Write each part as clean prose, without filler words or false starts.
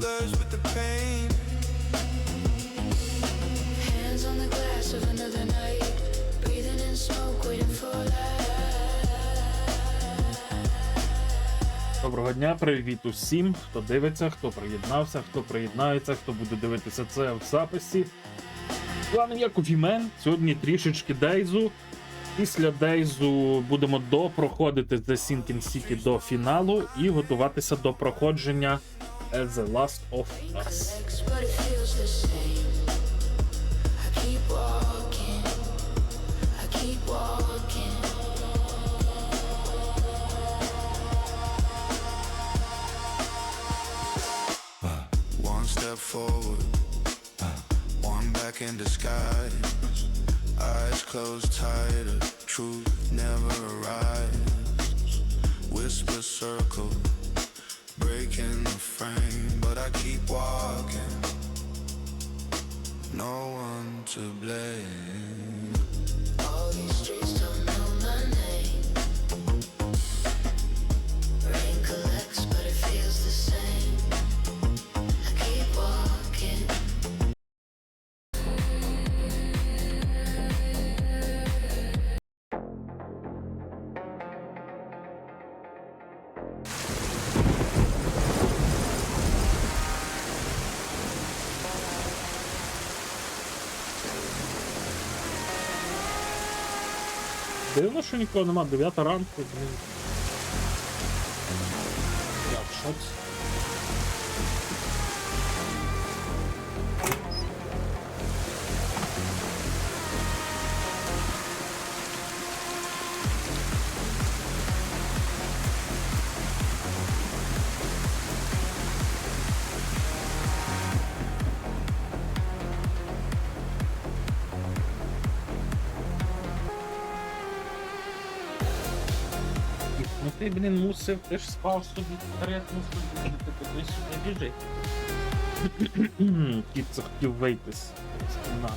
blurs with the pain. Hands on the glass of another night, breathing in smoke, waiting for light. Доброго дня, привіт усім, хто дивиться, хто приєднався, хто приєднається, хто буде дивитися це в записі. З вами я Кофімен, сьогодні трішечки Дейзу. Після Дейзу будемо допроходити The Sinking City до фіналу і готуватися до проходження The Last of Us. But it feels the same. I keep walking, I keep walking. One step forward, one back in disguise. Eyes closed tighter, truth never arrives. Whisper circle, breaking the frame, but I keep walking. No one to blame. All these streets don't know my name. Rain collects, but it feels the same. I keep walking. Дивно, що нікого нема, 9 ранку, блін. Я в шоці. Ну ти, блін, мусив, ти ж спав собі, вперед мусив бігти, кудись сюди біжить. Кіт захотів вийти з кімнати.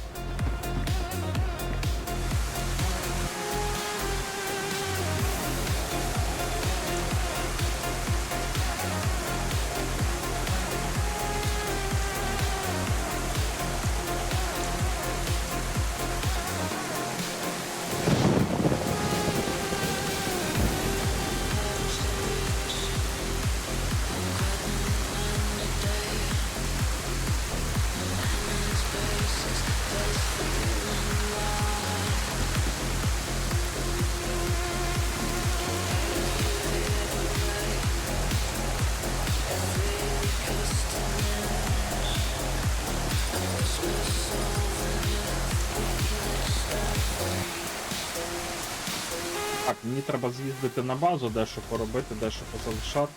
Так, мені треба з'їздити на базу, дещо поробити, дещо позалишати.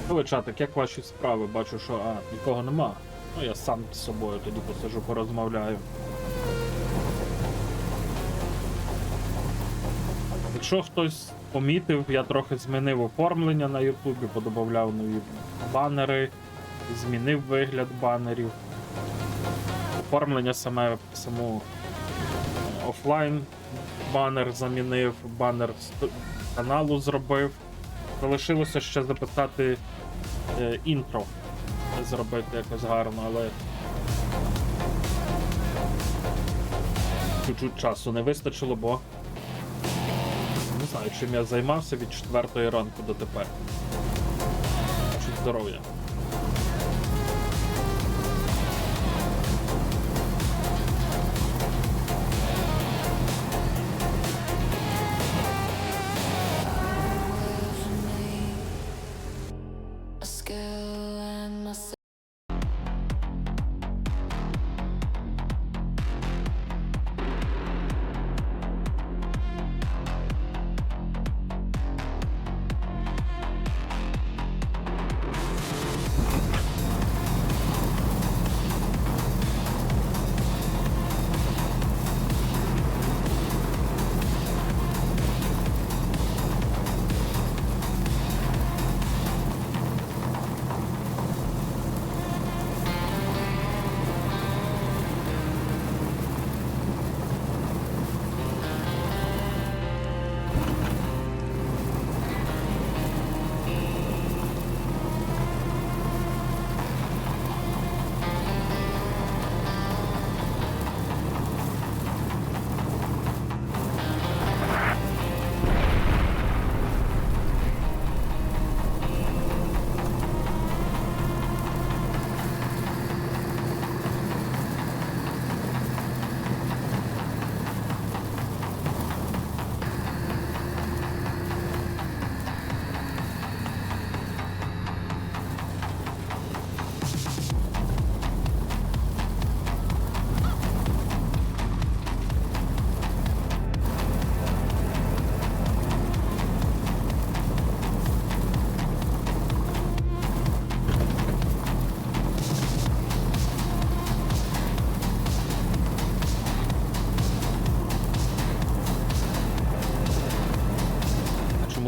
Ви, чатик, як ваші справи? Бачу, що нікого нема. Ну я сам з собою тоді посиджу, порозмовляю. Якщо хтось помітив, я трохи змінив оформлення на Ютубі, подобавляв нові банери, змінив вигляд банерів. Оформлення саму офлайн банер замінив, банер каналу зробив. Залишилося ще записати інтро, зробити якось гарно, але чуть-чуть часу не вистачило, бо не знаю, чим я займався від 4-ї ранку до тепер. Чуть здоров'я.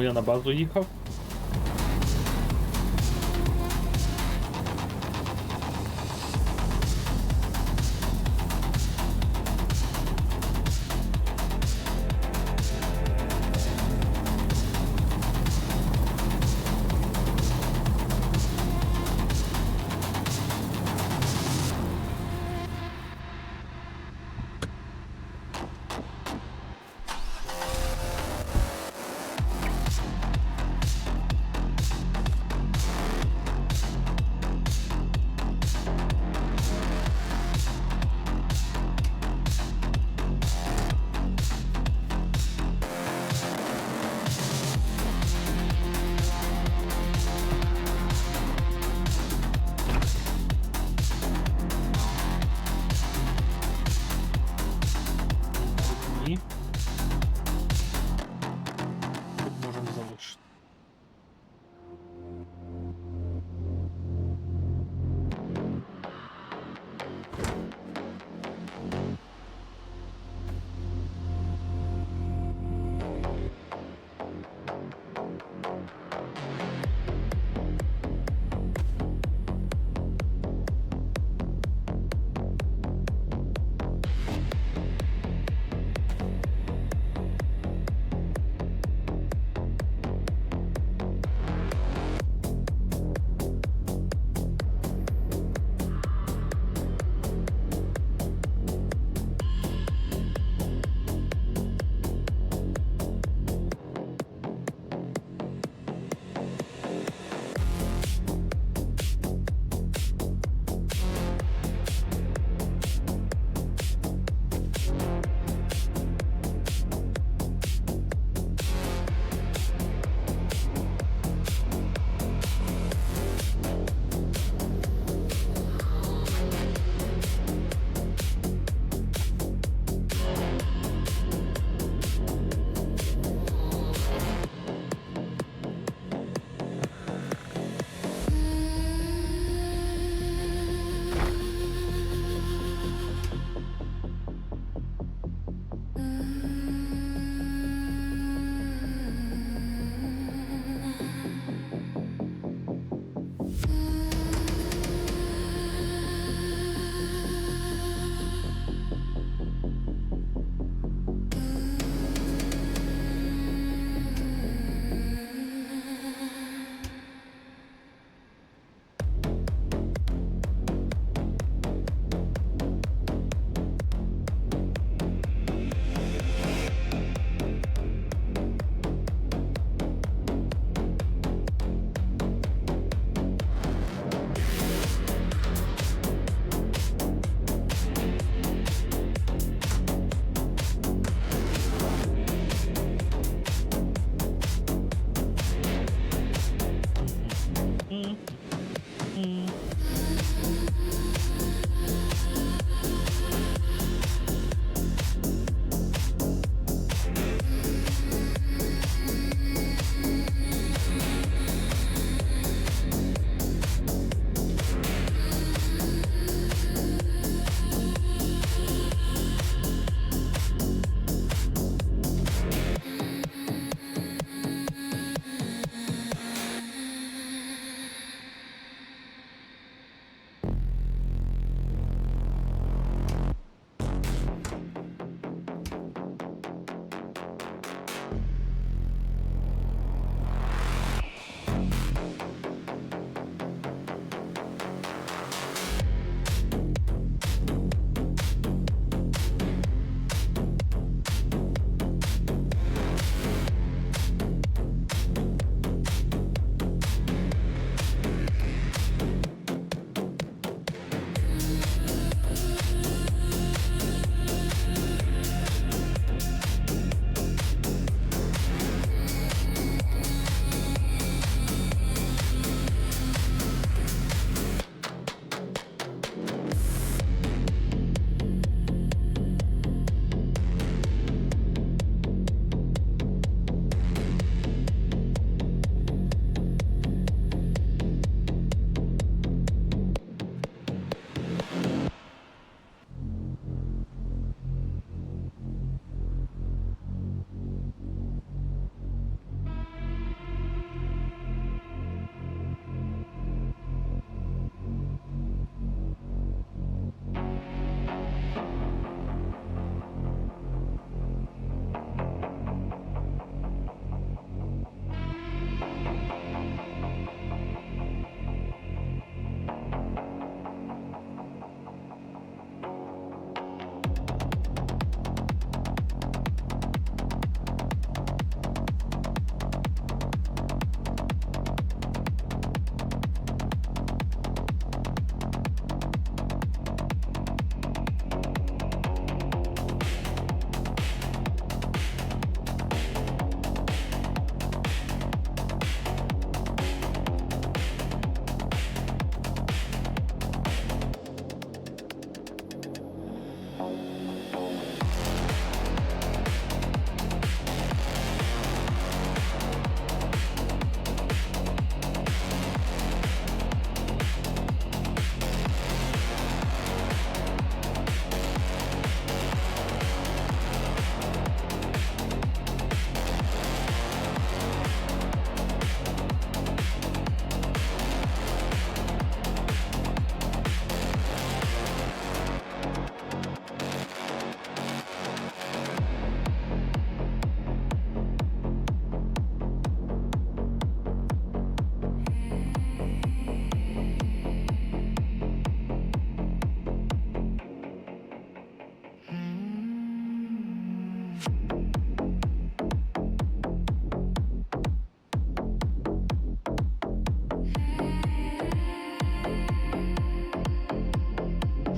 Тому я на базу їхав.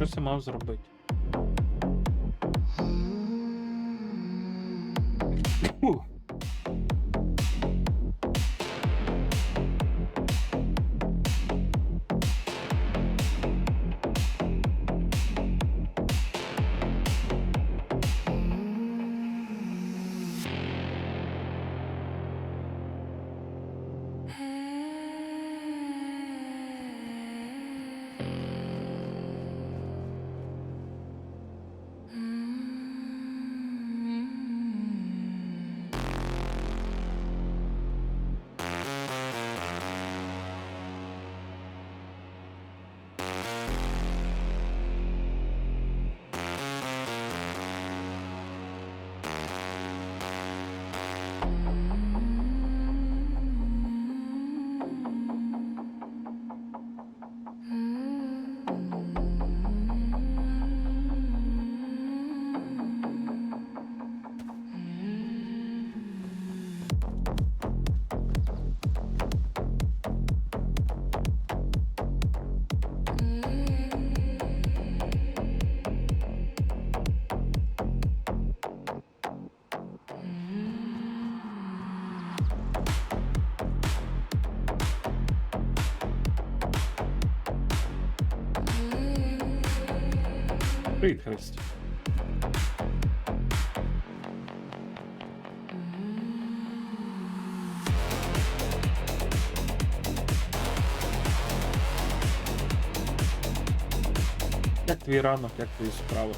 щось я мав зробити. Фу. Привіт, Христі. Як твій ранок, як твої справи?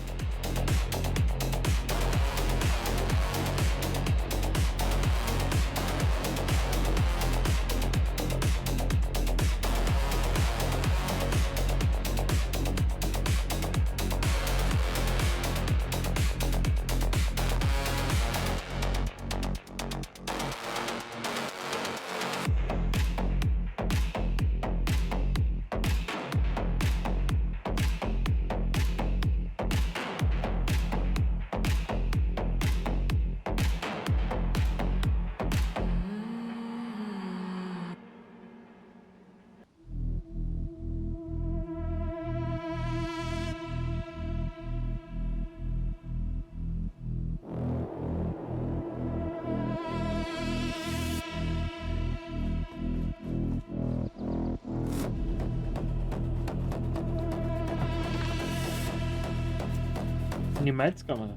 Німецька мене?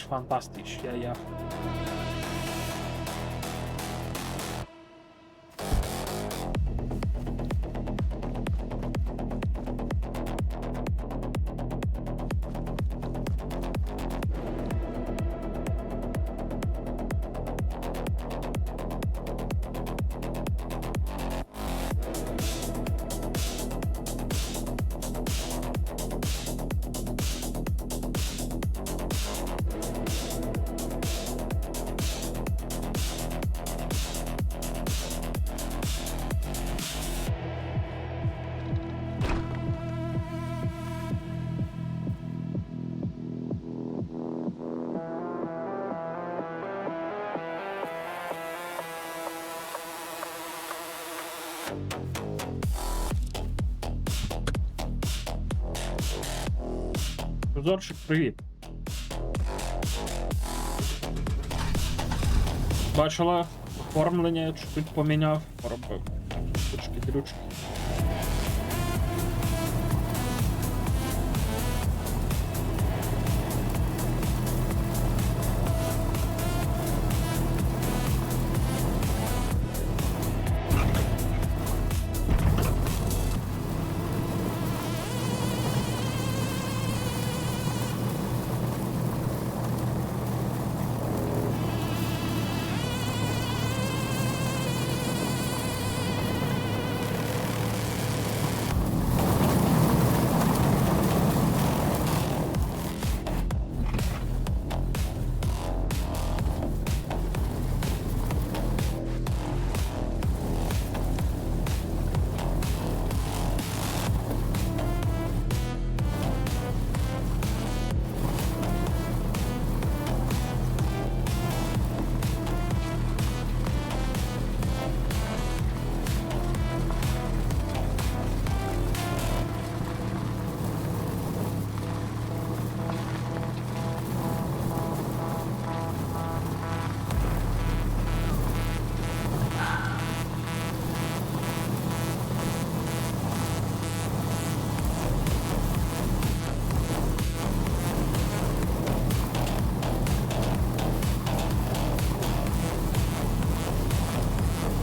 Фантастиш, я. Зорчик, привіт. Бачила оформлення, я чуть поміняв, поробив штучки-дрючки.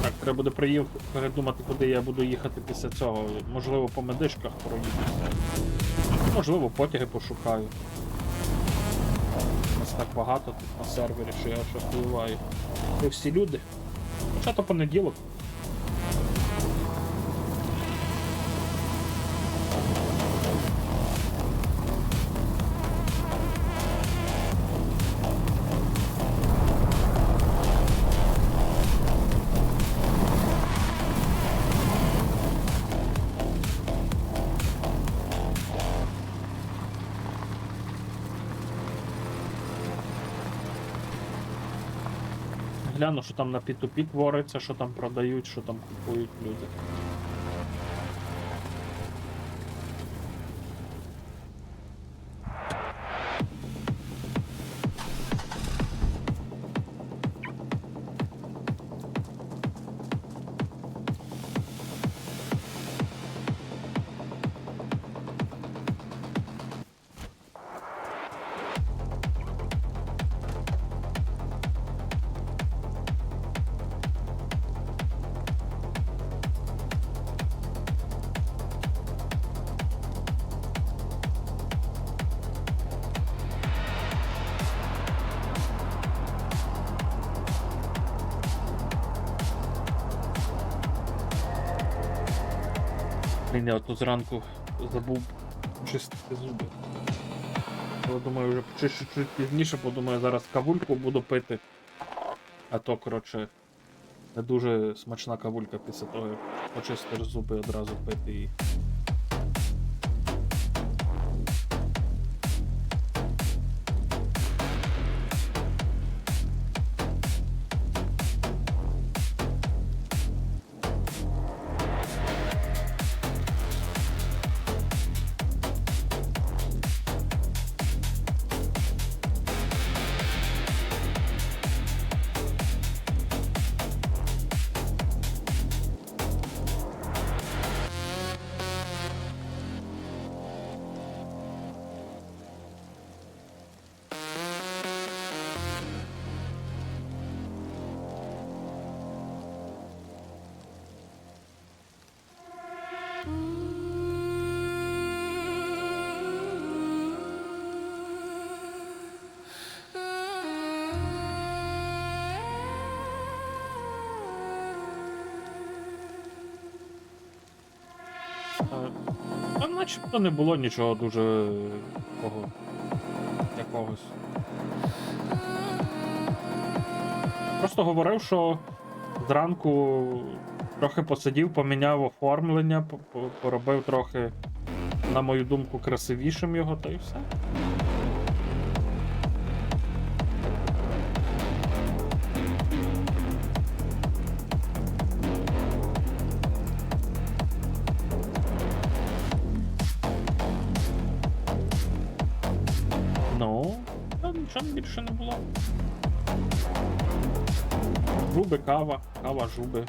Так, треба буде передумати, куди я буду їхати після цього. Можливо, по медичках проїду. Можливо, потяги пошукаю. Нас так багато тут на сервері, що я аж впливаю. Ви всі люди. Хоча то понеділок. Гляну, що там на P2P твориться, що там продають, що там купують люди. Блін, я ото зранку забув чистити зуби. Але думаю, вже почищу чуть пізніше, бо думаю, зараз кавульку буду пити. А то, коротше, не дуже смачна кавулька після того, як почистиш зуби одразу пити її. Там начебто не було нічого дуже такого якогось. Просто говорив, що зранку трохи посидів, поміняв оформлення, поробив трохи, на мою думку, красивішим його, та й все. Ну, та нічого більше не було. Жуби, кава, жуби.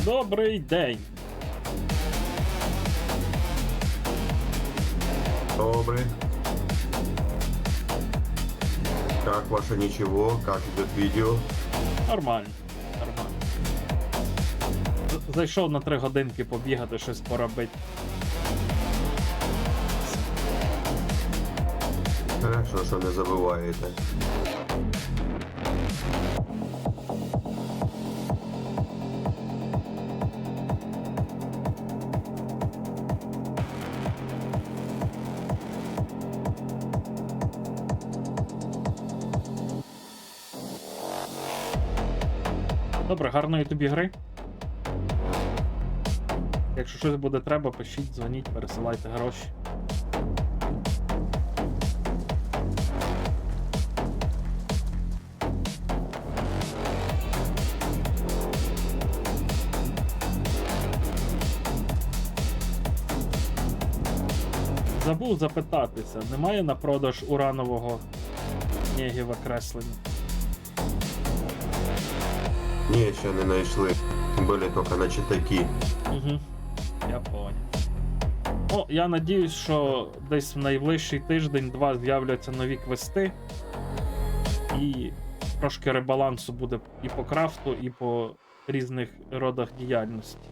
Добрий день. Добрый. Как ваше ничего? Как идет видео? Нормально, нормально. Зайшов на 3 годинки побігати, щось поробити. Хорошо, що не забуваєте. Добре, гарної тобі гри. Якщо щось буде треба, пишіть, дзвоніть, пересилайте гроші. Забув запитатися, немає на продаж уранового Негіва креслення? Ні, ще не знайшли. Були тільки на читаки. Угу. Я понял. О, я надіюсь, що десь в найближчий тиждень-два з'являться нові квести. І трошки ребалансу буде і по крафту, і по різних родах діяльності.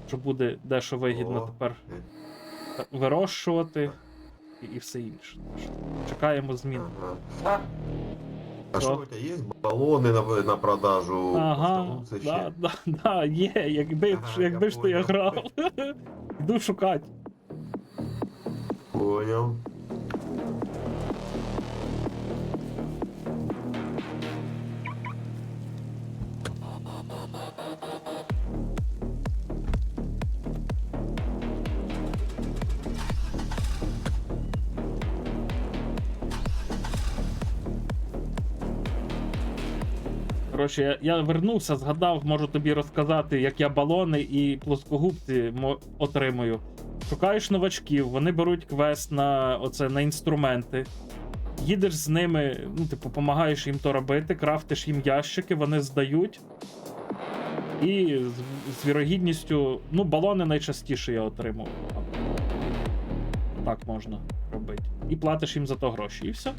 Що буде дещо вигідно О, тепер вирощувати і все інше. Чекаємо змін. Ага. А Що? что у тебя есть баллоны на продажу? Ага, Плоскогубцы да, ще? да, є, якби, Ага, якби я ж то я понял. грав. Йду шукати. Понял. Коротше, я вернувся, згадав, можу тобі розказати, як я балони і плоскогубці отримую. Шукаєш новачків, вони беруть квест на інструменти. Їдеш з ними, ну, типу, допомагаєш їм то робити, крафтиш їм ящики, вони здають. І з вірогідністю, ну, балони найчастіше я отримую. Так можна робити. І платиш їм за то гроші, і все.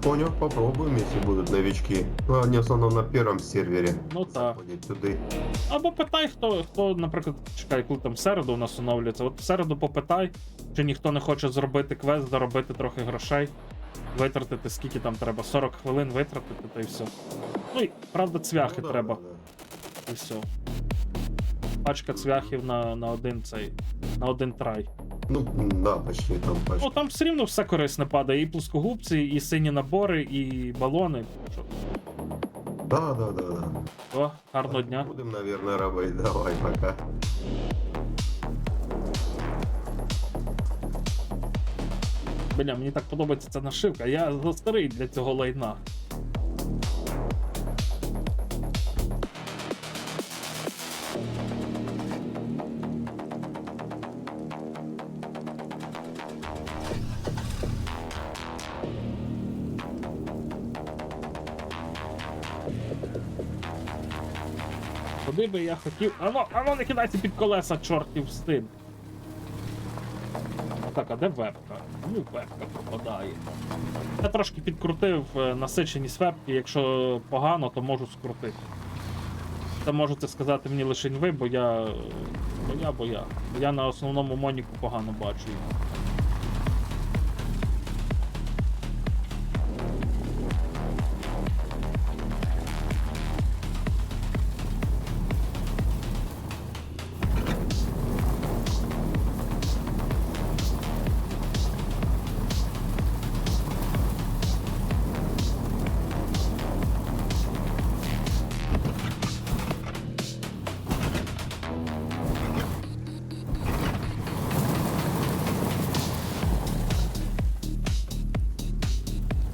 Понял, попробуем, если будут новички. Ну, они в основном на первом сервере. Ну так. Заходять туди. Або питай, хто, наприклад, чекай, коли там в середу у нас оновлюється. От в середу попитай, чи ніхто не хоче зробити квест, заробити трохи грошей, витратити скільки там треба, 40 хвилин витратити, та й все. Ну і правда, цвяхи Ну, да, треба, да, да. і все. Пачка цвяхів на один трай. Ну, да, почти там почти. Ну там все рівно все корисне падає, і плоскогубці, і сині набори, і балони. Що? Да, да, да, да. О, гарного дня. Будем, наверное, робити. Давай, пока. Бля, мені так подобається ця нашивка, я застарий для цього лайна. Куди би я хотів. Ано, не кидайся під колеса, чортів з тим. Так, а де вебка? Ну, вебка пропадає. Я трошки підкрутив насиченість вебки, якщо погано, то можу скрутити. Це можете сказати мені лише ви, бо я. Я на основному моніку погано бачу.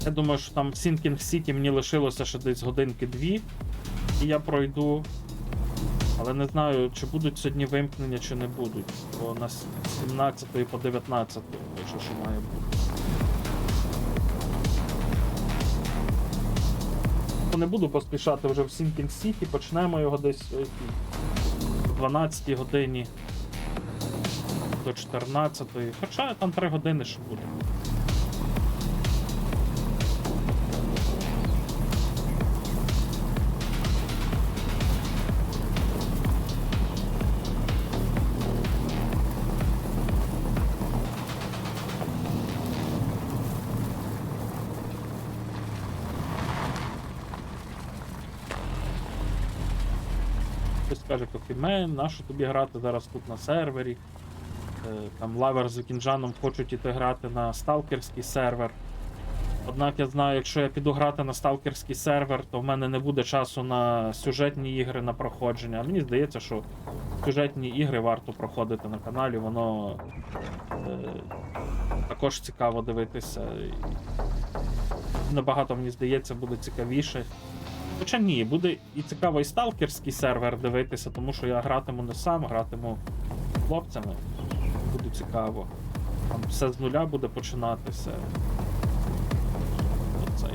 Я думаю, що там в Sinking City мені лишилося ще десь годинки-дві, і я пройду. Але не знаю, чи будуть сьогодні вимкнення, чи не будуть. Бо на 17 по 19 пише, що має бути. Не буду поспішати вже в Sinking City, почнемо його десь о 12 годині до 14. Хоча там 3 години ще буде. Хтось каже, Кофімен, нащо тобі грати зараз тут на сервері? Там лавер з Вікінджаном хочуть іти грати на сталкерський сервер. Однак я знаю, якщо я піду грати на сталкерський сервер, то в мене не буде часу на сюжетні ігри, на проходження. А мені здається, що сюжетні ігри варто проходити на каналі, воно також цікаво дивитися. Набагато, мені здається, буде цікавіше. Хоча ні, буде і цікаво і сталкерський сервер дивитися, тому що я гратиму не сам, гратиму з хлопцями. Буде цікаво. Там все з нуля буде починатися. Оцей.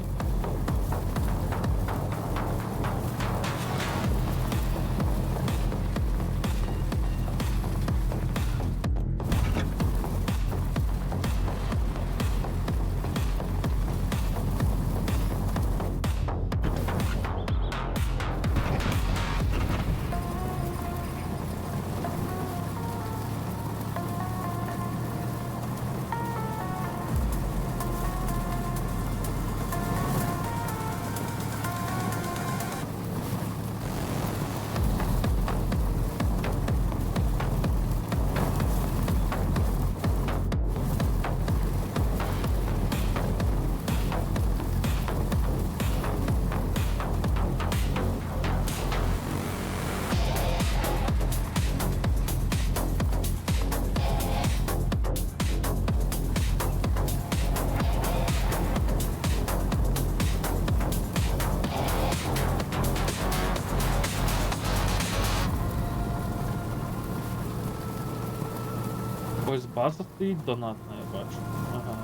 база стоїть донатна, я бачу. Ага.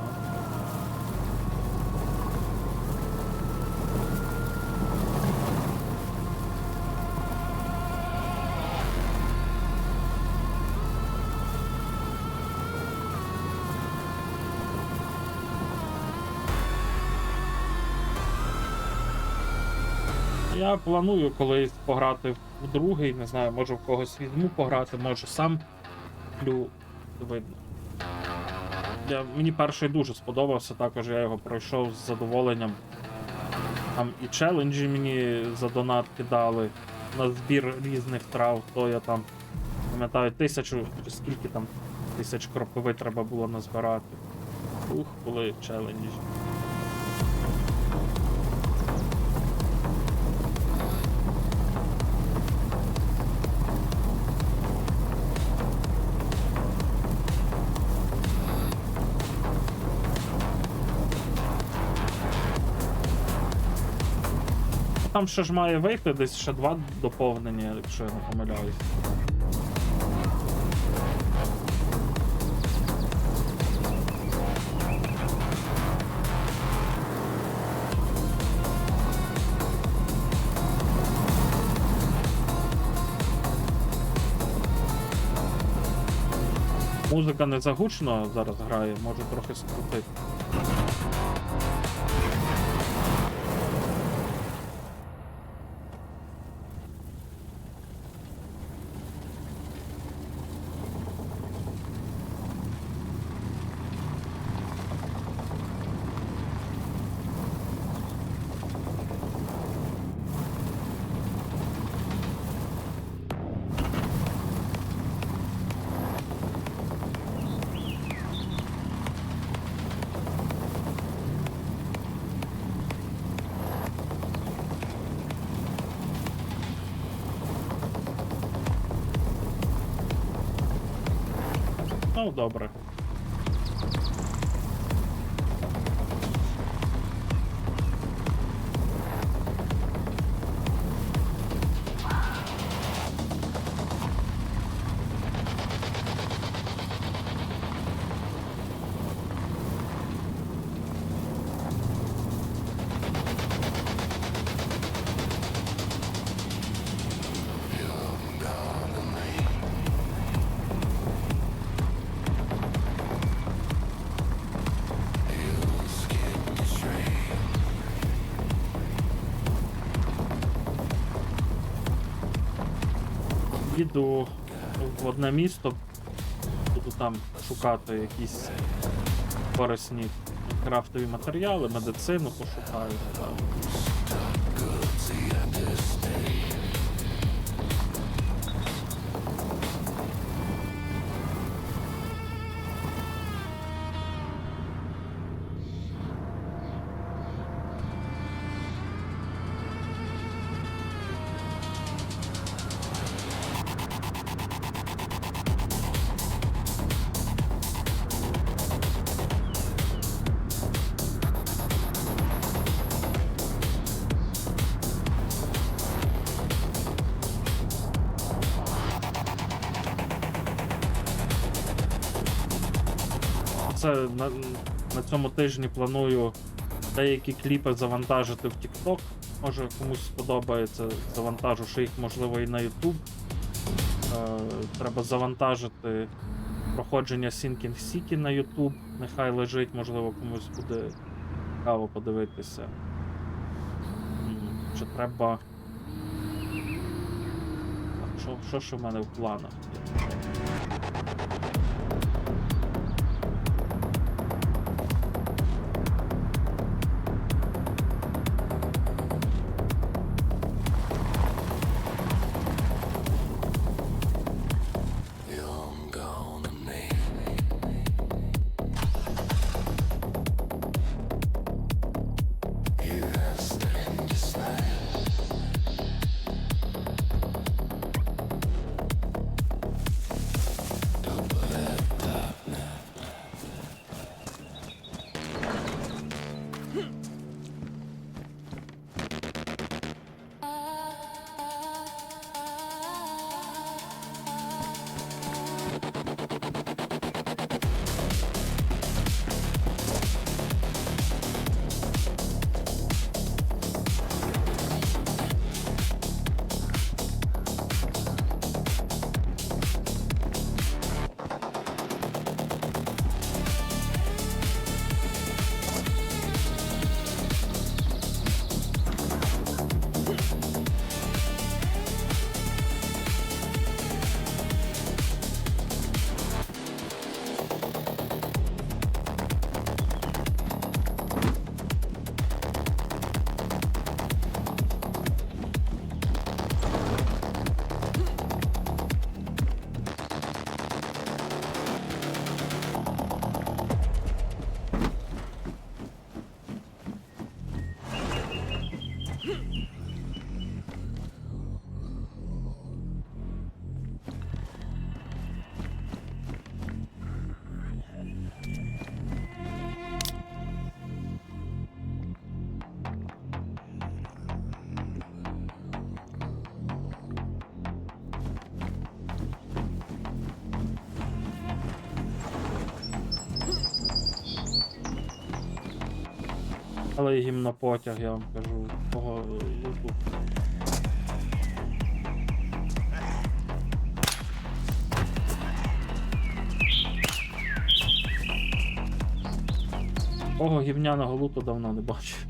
Я планую колись пограти в другий, не знаю, може в когось візьму пограти, може сам куплю, видно. Мені перший дуже сподобався, також я його пройшов з задоволенням. Там і челенджі мені за донат кидали на збір різних трав, то я там, пам'ятаю, 1000 чи скільки там тисяч кропиви треба було назбирати. Ух, були челенджі. Там ще ж має вийти десь ще 2 доповнення, якщо я не помиляюсь. Музика не загучно зараз грає, може трохи скрутити. Ну, добре. Їду в одне місто, буду там шукати якісь корисні крафтові матеріали, медицину пошукаю. Так. Це на цьому тижні планую деякі кліпи завантажити в TikTok. Може комусь сподобається, завантажу ще їх, можливо, і на YouTube. Треба завантажити проходження Sinking City на YouTube. Нехай лежить, можливо, комусь буде цікаво подивитися. Чи треба... Що ж в мене в планах є? Але і гімнопотяг, я вам кажу, того луту. Того гівняного луту давно не бачив.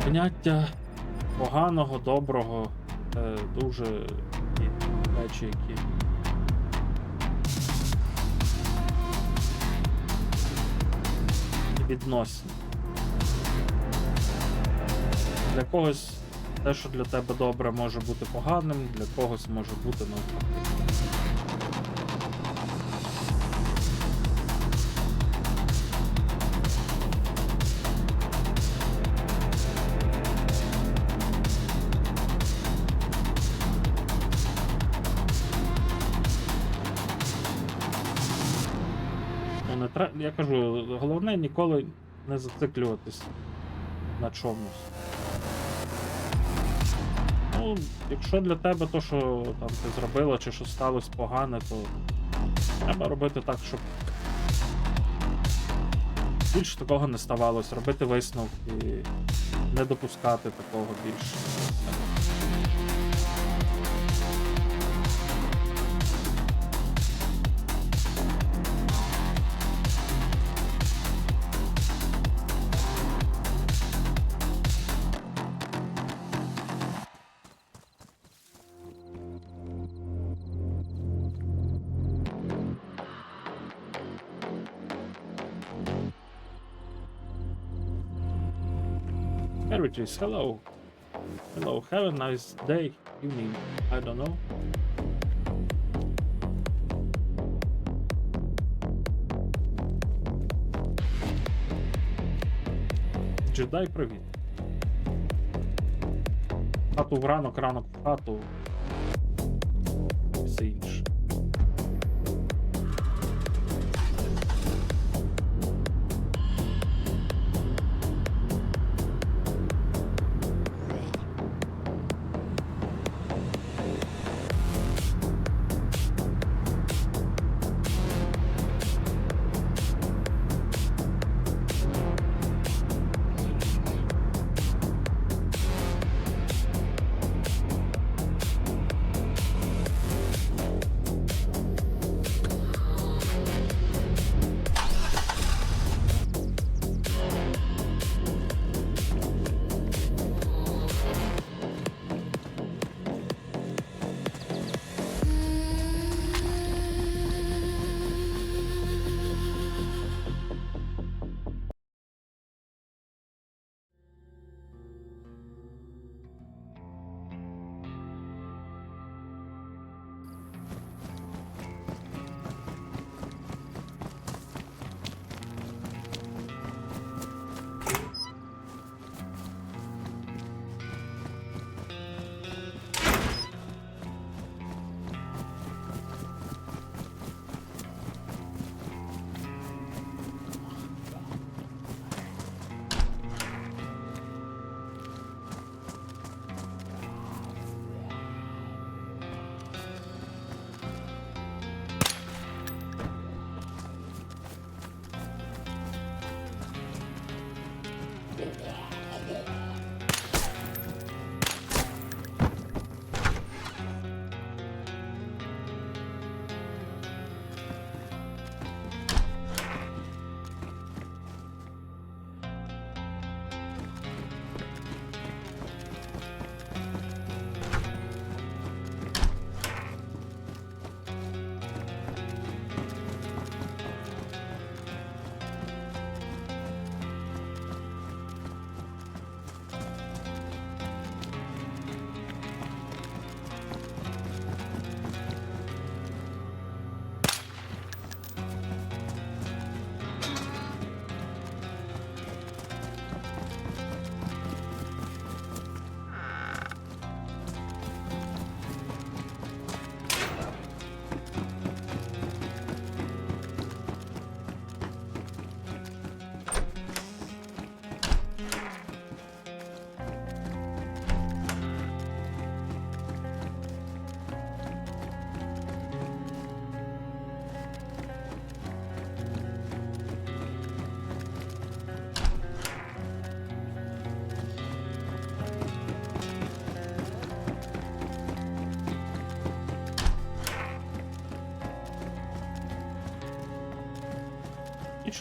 Поняття поганого, доброго, дуже такі речі, які відносні. Для когось те, що для тебе добре, може бути поганим, для когось може бути навпаки. Я кажу, головне ніколи не зациклюватись на чомусь. Ну, якщо для тебе то, що там ти зробила, чи що сталося погане, то треба робити так, щоб більше такого не ставалось, робити висновки, не допускати такого більше. Heritage, hello. Hello, have a nice day, evening, I don't know. Джедай, привіт. Хату в ранок, ранок в хату. І все інше.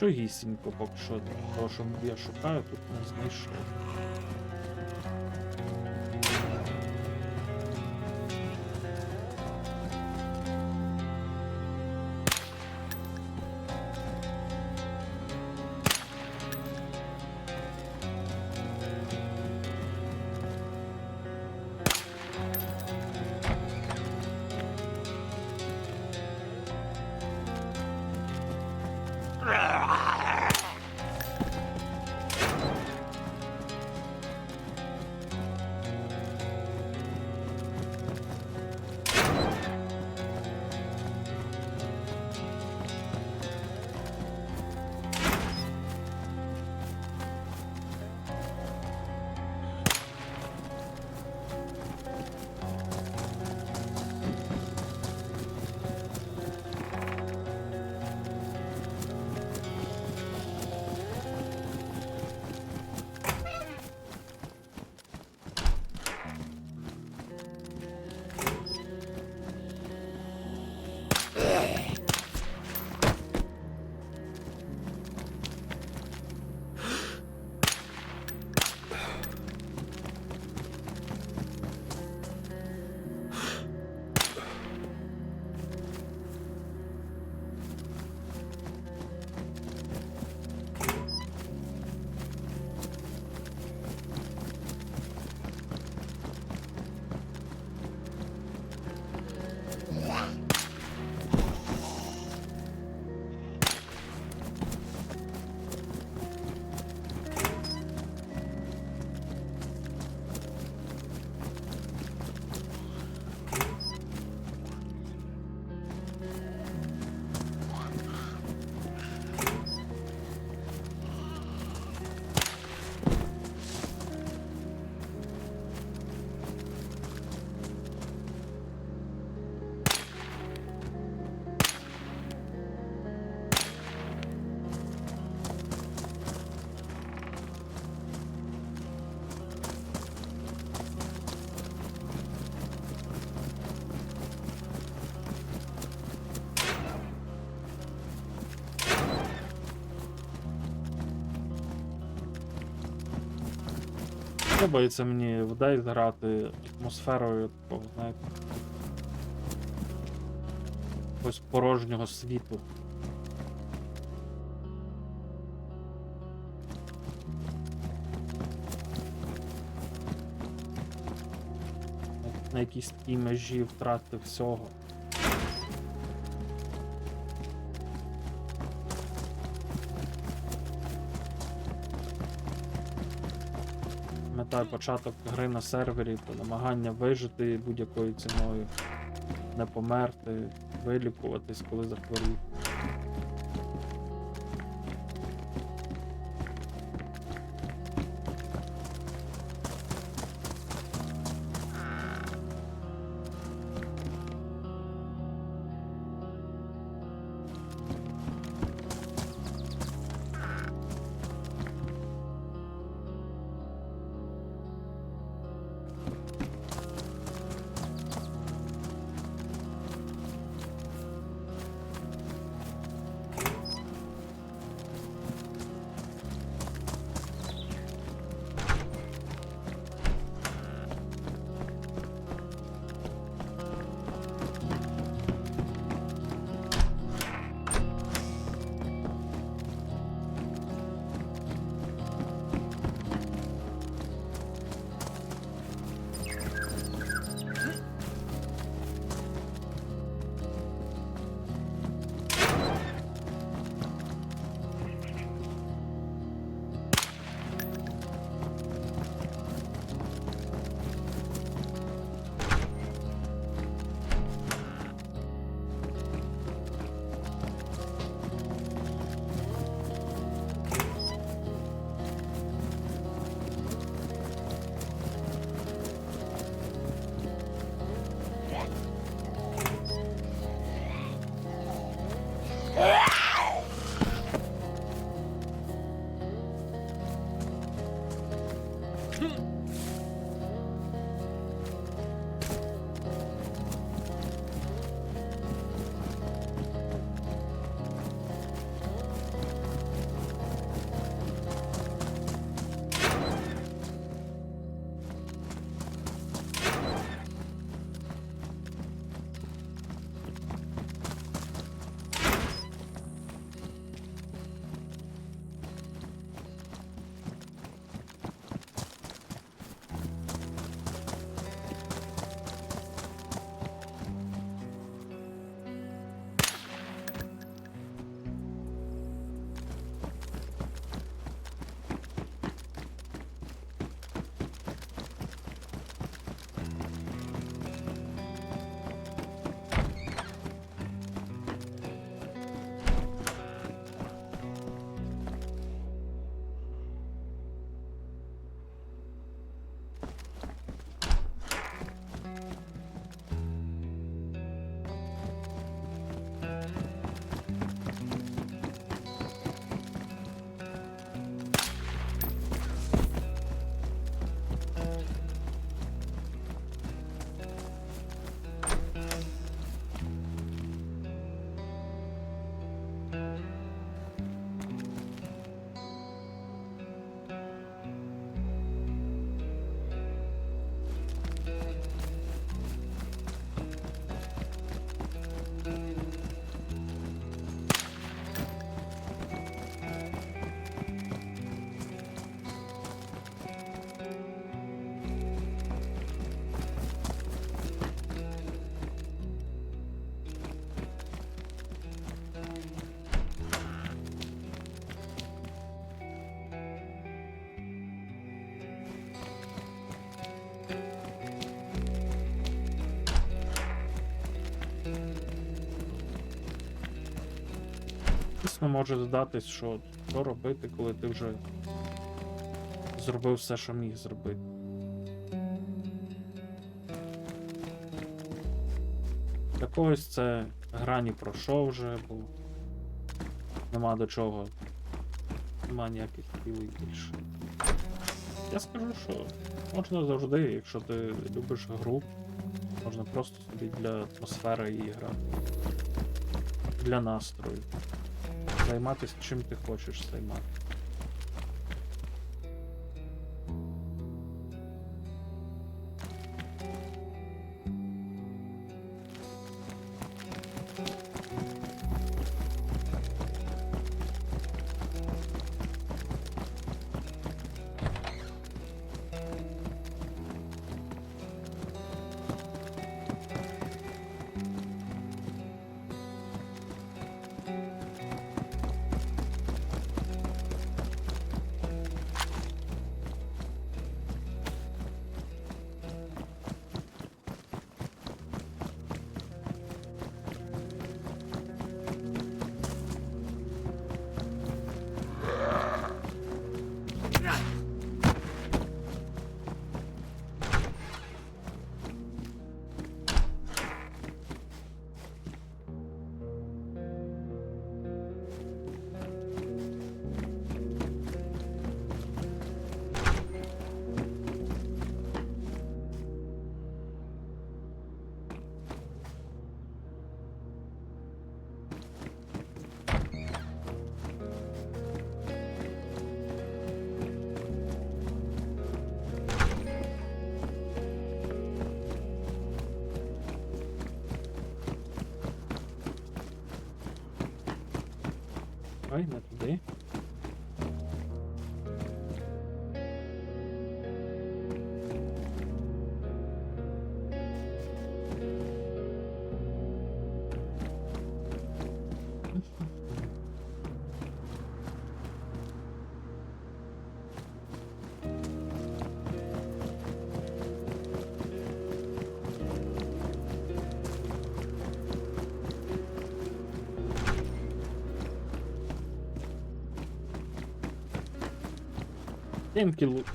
Нічогісінько поки що. Того, що я шукаю, тут не знайшов. Подобається мені в DayZ грати атмосферою такого, знаєте, якогось порожнього світу. На якійсь такій межі втрати всього. Пам'ятаю початок гри на сервері, то намагання вижити будь-якою ціною, не померти, вилікуватись, коли захворів. дійсно може здатись, що робити, коли ти вже зробив все, що міг зробити. Для когось це грані пройшов вже, бо нема до чого, нема ніяких цілей більше. Я скажу, що можна завжди, якщо ти любиш гру, можна просто собі для атмосфери її грати. Для настрою. Займатися чим ти хочеш займатися. Ой, не туди.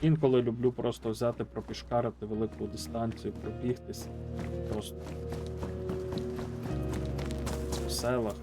Інколи люблю просто взяти, пропішкарити велику дистанцію, пробігтись. Просто в селах.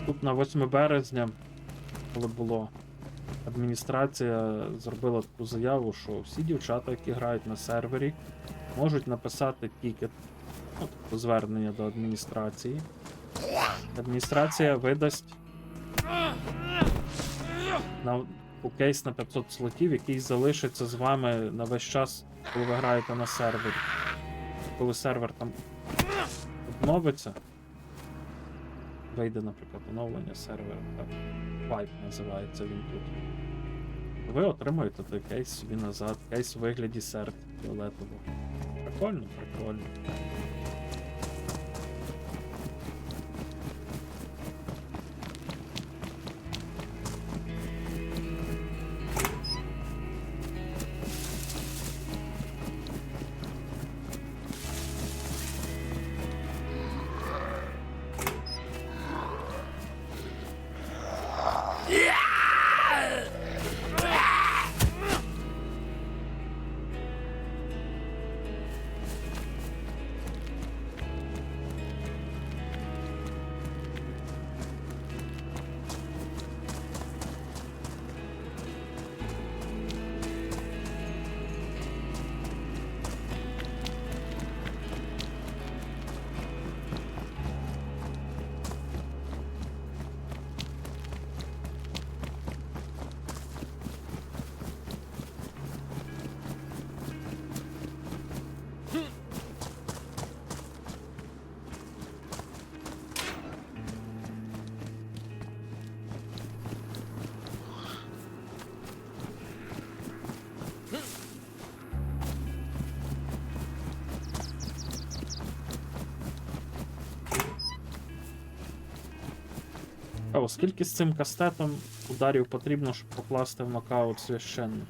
Тут на 8 березня, коли було, адміністрація зробила таку заяву, що всі дівчата, які грають на сервері, можуть написати тікет, ну, тобто звернення до адміністрації. Адміністрація видасть кейс на 500 слотів, який залишиться з вами на весь час, коли ви граєте на сервері. Коли сервер там обновиться, вийде, наприклад, оновлення сервера, так, Vibe називається він тут. Ви отримуєте той кейс собі назад, кейс у вигляді серця фіолетового. Прикольно, прикольно. А оскільки з цим кастетом ударів потрібно, щоб покласти в нокаут священник?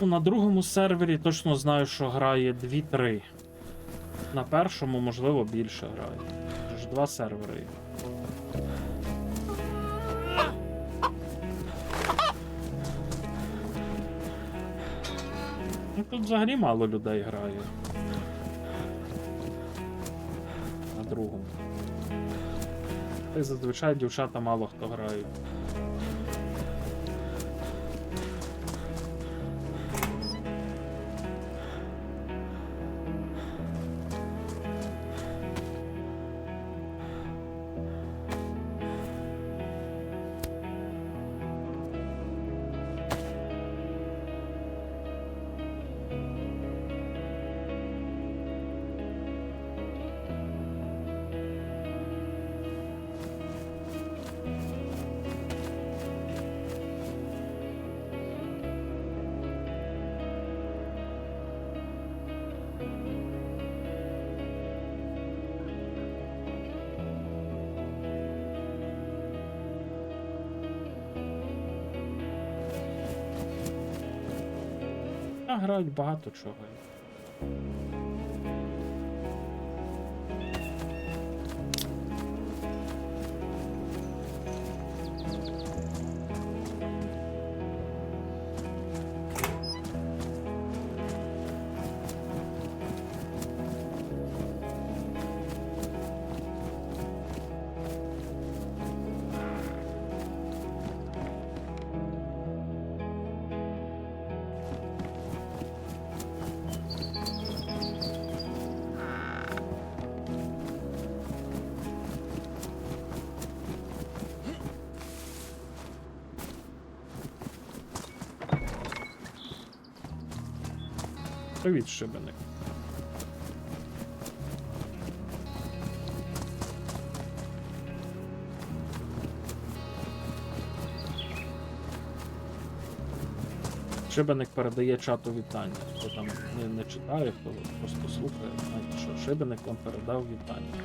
Ну, на другому сервері точно знаю, що грає 2-3. На першому, можливо, більше грає. Це ж 2 сервери є. Ну, тут взагалі мало людей грає. На другому. Та й зазвичай дівчата мало хто грає. А грають багато чого. Привіт, шибеник. Шибеник передає чату вітання. Хто там не читає, хто просто слухає, знаєте, що Шибеник вам передав вітання.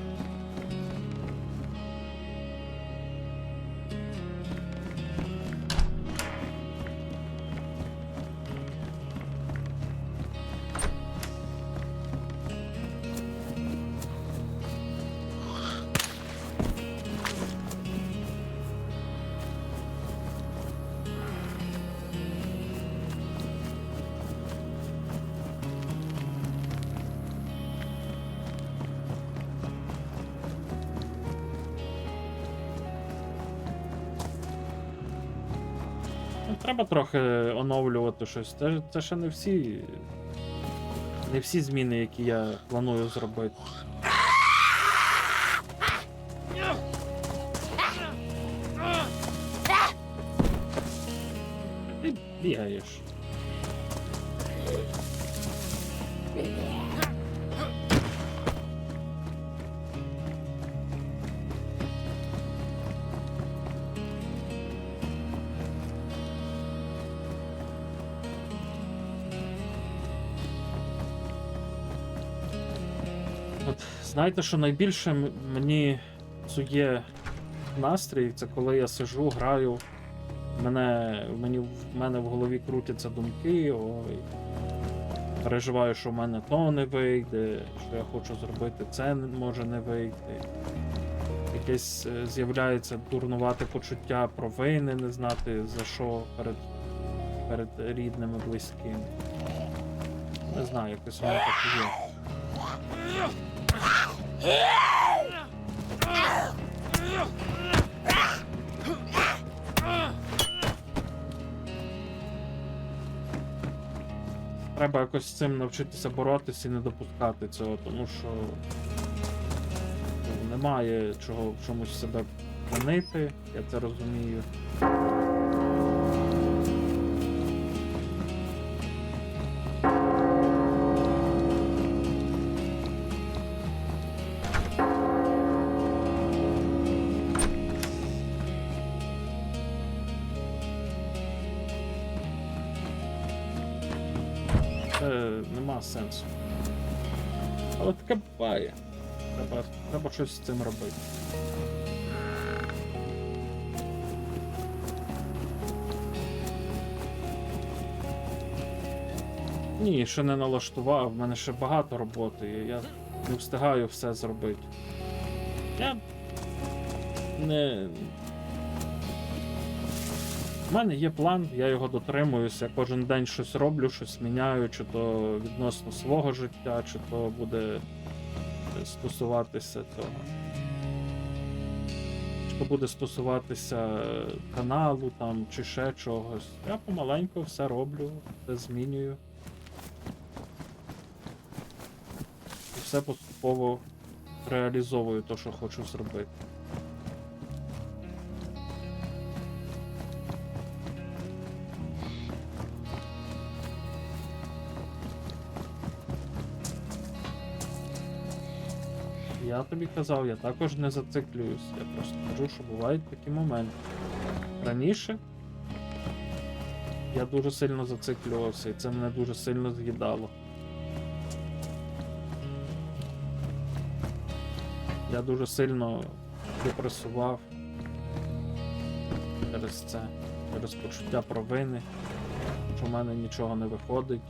Треба трохи оновлювати щось. Це ще не всі. Не всі зміни, які я планую зробити. Бігаєш. От, знаєте, що найбільше мені псує настрій, це коли я сижу, граю, в мене в голові крутяться думки, ой, переживаю, що в мене то не вийде, що я хочу зробити, це може не вийти. Якесь з'являється дурнувате почуття провини, не знати за що перед рідними, близькими. Не знаю, якось воно так і є. Треба якось з цим навчитися боротися і не допускати цього, тому що немає чого в чомусь себе винити, я це розумію. Нема сенсу. Але таке буває. Треба щось з цим робити. Ні, ще не налаштував, в мене ще багато роботи, я не встигаю все зробити. Я не... У мене є план, я його дотримуюся, я кожен день щось роблю, щось міняю, чи то відносно свого життя, чи то буде стосуватися того. Чи то буде стосуватися каналу там, чи ще чогось. Я помаленьку все роблю, все змінюю. І все поступово реалізовую те, що хочу зробити. Я тобі казав, я також не зациклююсь. Я просто кажу, що бувають такі моменти. Раніше я дуже сильно зациклювався, і це мене дуже сильно з'їдало. Я дуже сильно депресував через це, через почуття провини, що в мене нічого не виходить,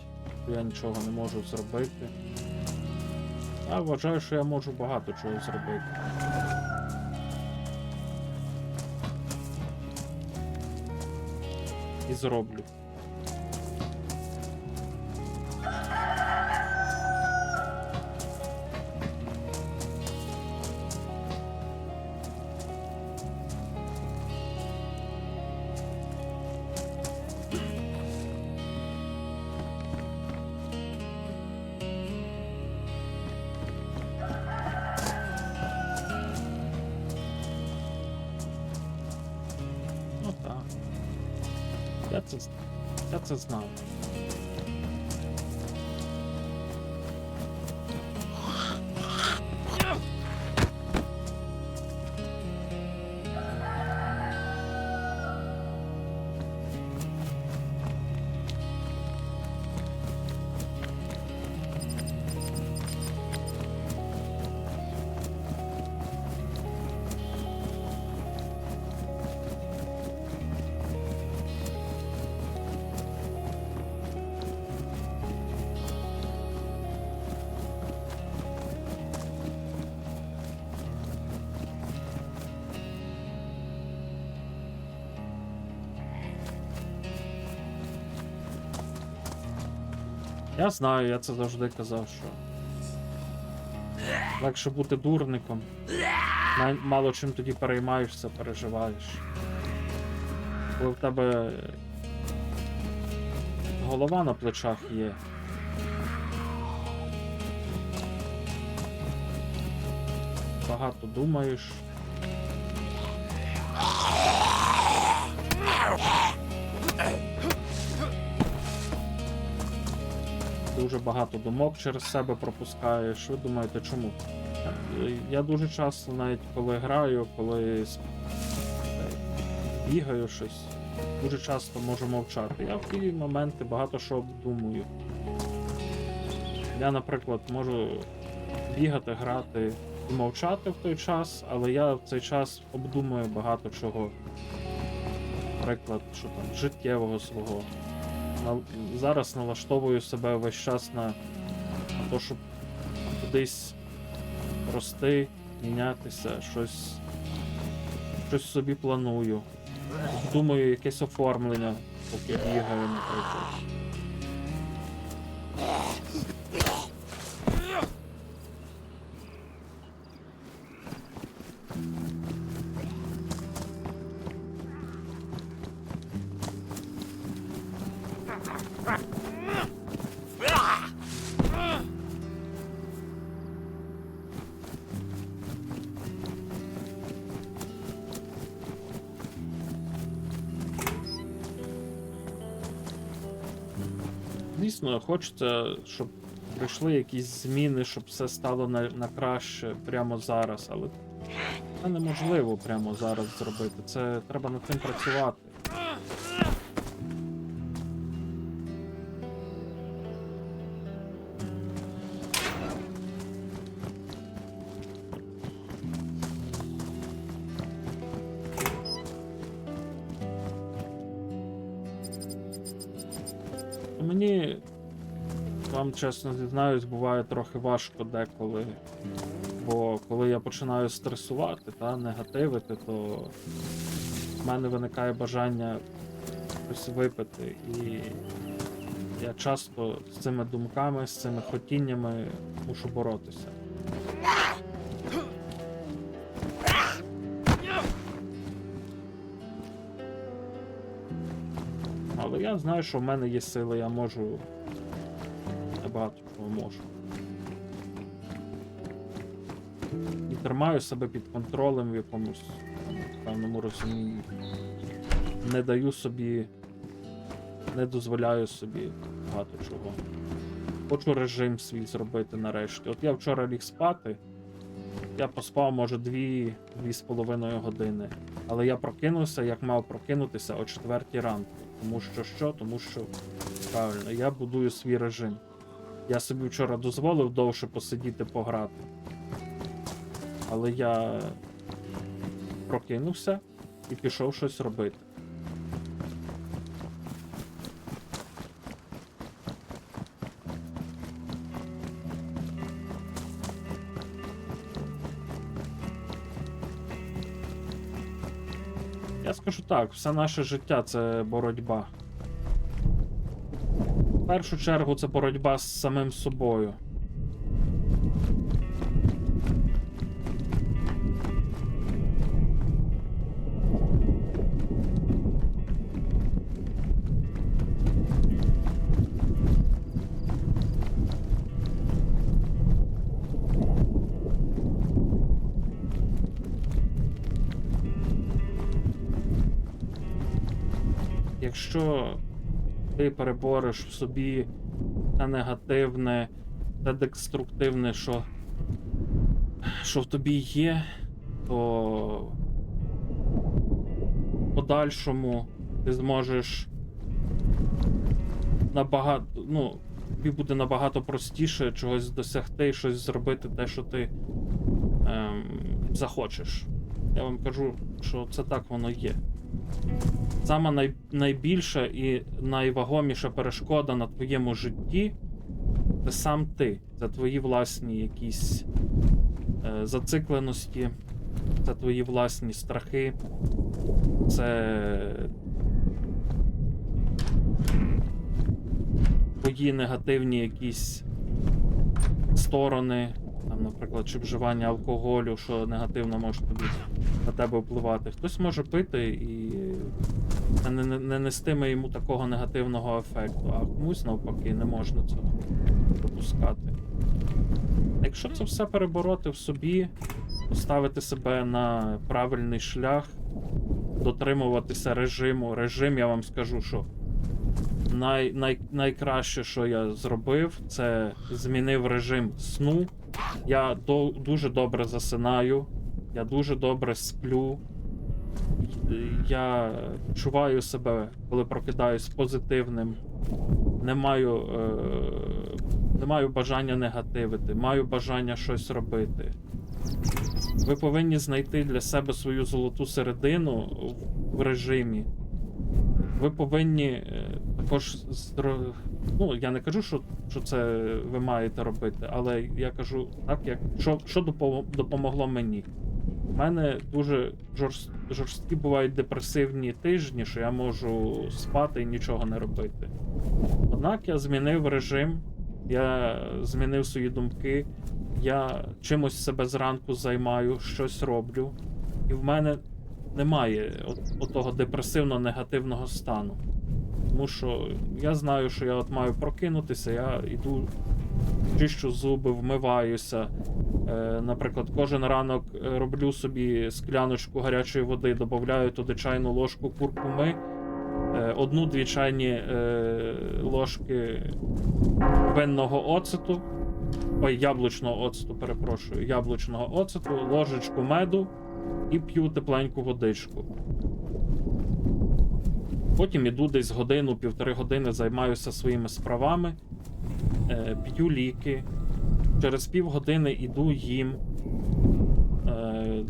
що я нічого не можу зробити. А вважаю, що я можу багато чого зробити. І зроблю. Ну так. Я це знав. Я знаю, я це завжди казав, що легше бути дурником. Мало чим тоді переймаєшся, переживаєш. Коли в тебе голова на плечах є. Багато думаєш. дуже багато думок через себе пропускаєш. Ви думаєте, чому? Я дуже часто, навіть коли граю, коли бігаю щось, дуже часто можу мовчати. Я в ті моменти багато що обдумую. Я, наприклад, можу бігати, грати і мовчати в той час, але я в цей час обдумую багато чого. Наприклад, що там, життєвого свого. Зараз налаштовую себе весь час на те, щоб кудись рости, мінятися, щось собі планую. Думаю, якесь оформлення, поки бігаю, наприклад. Звісно, хочеться, щоб прийшли якісь зміни, щоб все стало на краще прямо зараз, але це неможливо прямо зараз зробити. Це треба над цим працювати. Мені, вам чесно зізнаюсь, буває трохи важко деколи, бо коли я починаю стресувати та негативити, то в мене виникає бажання щось випити, і я часто з цими думками, з цими хотіннями мушу боротися. Але я знаю, що в мене є сили, я можу. Я багато чого можу. І тримаю себе під контролем в якомусь певному розумінні. Не даю собі, не дозволяю собі багато чого. Хочу режим свій зробити нарешті. От я вчора ліг спати, я поспав, може, 2-2,5 години. Але я прокинувся, як мав прокинутися о 4 ранку. Тому що, правильно, я будую свій режим. Я собі вчора дозволив довше посидіти, пограти. Але я прокинувся і пішов щось робити. Я скажу так, все наше життя — це боротьба. В першу чергу це боротьба з самим собою. Якщо ти перебореш в собі те негативне, те деструктивне, що в тобі є, то в подальшому ти зможеш тобі буде набагато простіше чогось досягти, щось зробити, те, що ти захочеш. Я вам кажу, що це так воно є. Сама найбільша і найвагоміша перешкода на твоєму житті — це сам ти. Це твої власні якісь зацикленості, це твої власні страхи, це твої негативні якісь сторони, там, наприклад, чи вживання алкоголю, що негативно може тобі на тебе впливати. Хтось може пити і не нестиме йому такого негативного ефекту, а комусь навпаки не можна цього допускати. Якщо це все перебороти в собі, поставити себе на правильний шлях, дотримуватися режиму. Режим, я вам скажу, що Найкраще, що я зробив, це змінив режим сну. Я дуже добре засинаю, я дуже добре сплю. Я відчуваю себе, коли прокидаюсь, позитивним. Не маю бажання негативити, маю бажання щось робити. Ви повинні знайти для себе свою золоту середину в режимі. Ви повинні також ну, я не кажу, що це ви маєте робити, але я кажу так, що допомогло мені. У мене дуже жорсткі бувають депресивні тижні, що я можу спати і нічого не робити. Однак я змінив режим, я змінив свої думки, я чимось себе зранку займаю, щось роблю, і в мене немає отого депресивно-негативного стану. Тому що я знаю, що я маю прокинутися, я йду, чищу зуби, вмиваюся. Наприклад, кожен ранок роблю собі скляночку гарячої води, додаю туди чайну ложку куркуми, 1-2 чайні ложки винного оцету, яблучного оцету, перепрошую, яблучного оцету, ложечку меду і п'ю тепленьку водичку. Потім іду десь годину-півтори години, займаюся своїми справами, п'ю ліки. Через півгодини іду їм,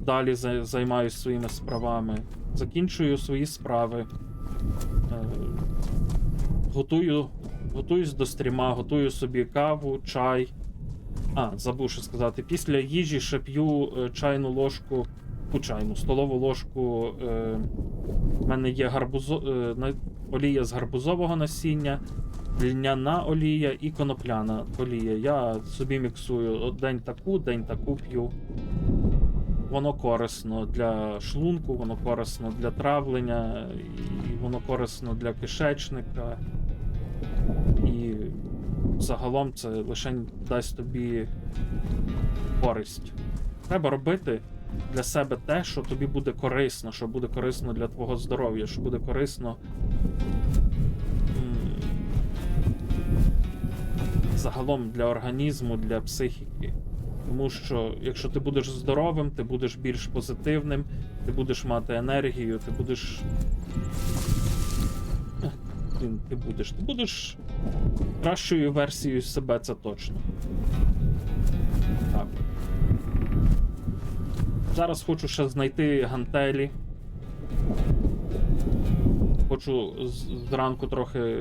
далі займаюся своїми справами, закінчую свої справи, готуюсь до стріма, готую собі каву, чай. Забув ще сказати, після їжі ще п'ю чайну ложку, столову ложку, в мене є олія з гарбузового насіння, льняна олія і конопляна олія. Я собі міксую день таку п'ю. Воно корисно для шлунку, воно корисно для травлення, і воно корисно для кишечника. І загалом це лише дасть тобі користь. Треба робити для себе те, що тобі буде корисно, що буде корисно для твого здоров'я, що буде корисно загалом для організму, для психіки. Тому що якщо ти будеш здоровим, ти будеш більш позитивним, ти будеш мати енергію, ти будеш кращою версією себе, це точно. Так. Зараз хочу ще знайти гантелі. Хочу зранку трохи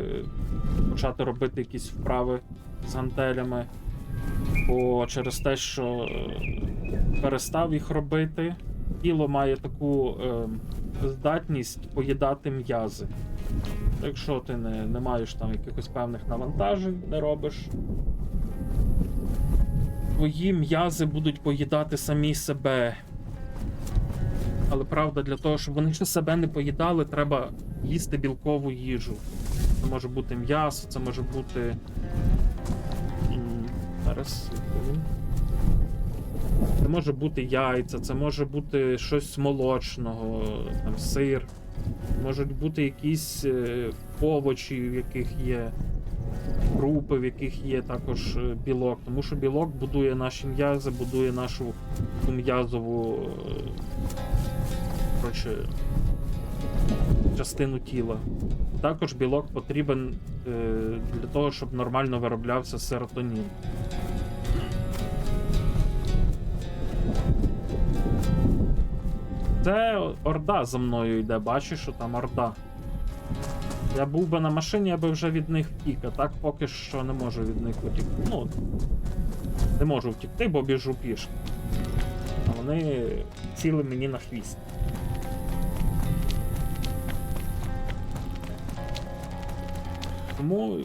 почати робити якісь вправи з гантелями. Бо через те, що перестав їх робити, тіло має таку здатність поїдати м'язи. Якщо ти не маєш там якихось певних навантажень, не робиш, твої м'язи будуть поїдати самі себе. Але правда, для того, щоб вони ще себе не поїдали, треба їсти білкову їжу. Це може бути м'ясо, це може бути... Зараз... Це може бути яйця, це може бути щось молочного, там, сир. Можуть бути якісь овочі, в яких є крупи, в яких є також білок. Тому що білок будує наші м'язи, будує нашу м'язову частину тіла. Також білок потрібен для того, щоб нормально вироблявся серотонін. Це орда за мною йде, бачиш, що там орда. Я був би на машині, я би вже від них втік, а так поки що не можу від них втікти. Ну, не можу втікти, бо біжу пішки. А вони сіли мені на хвіст. Тому,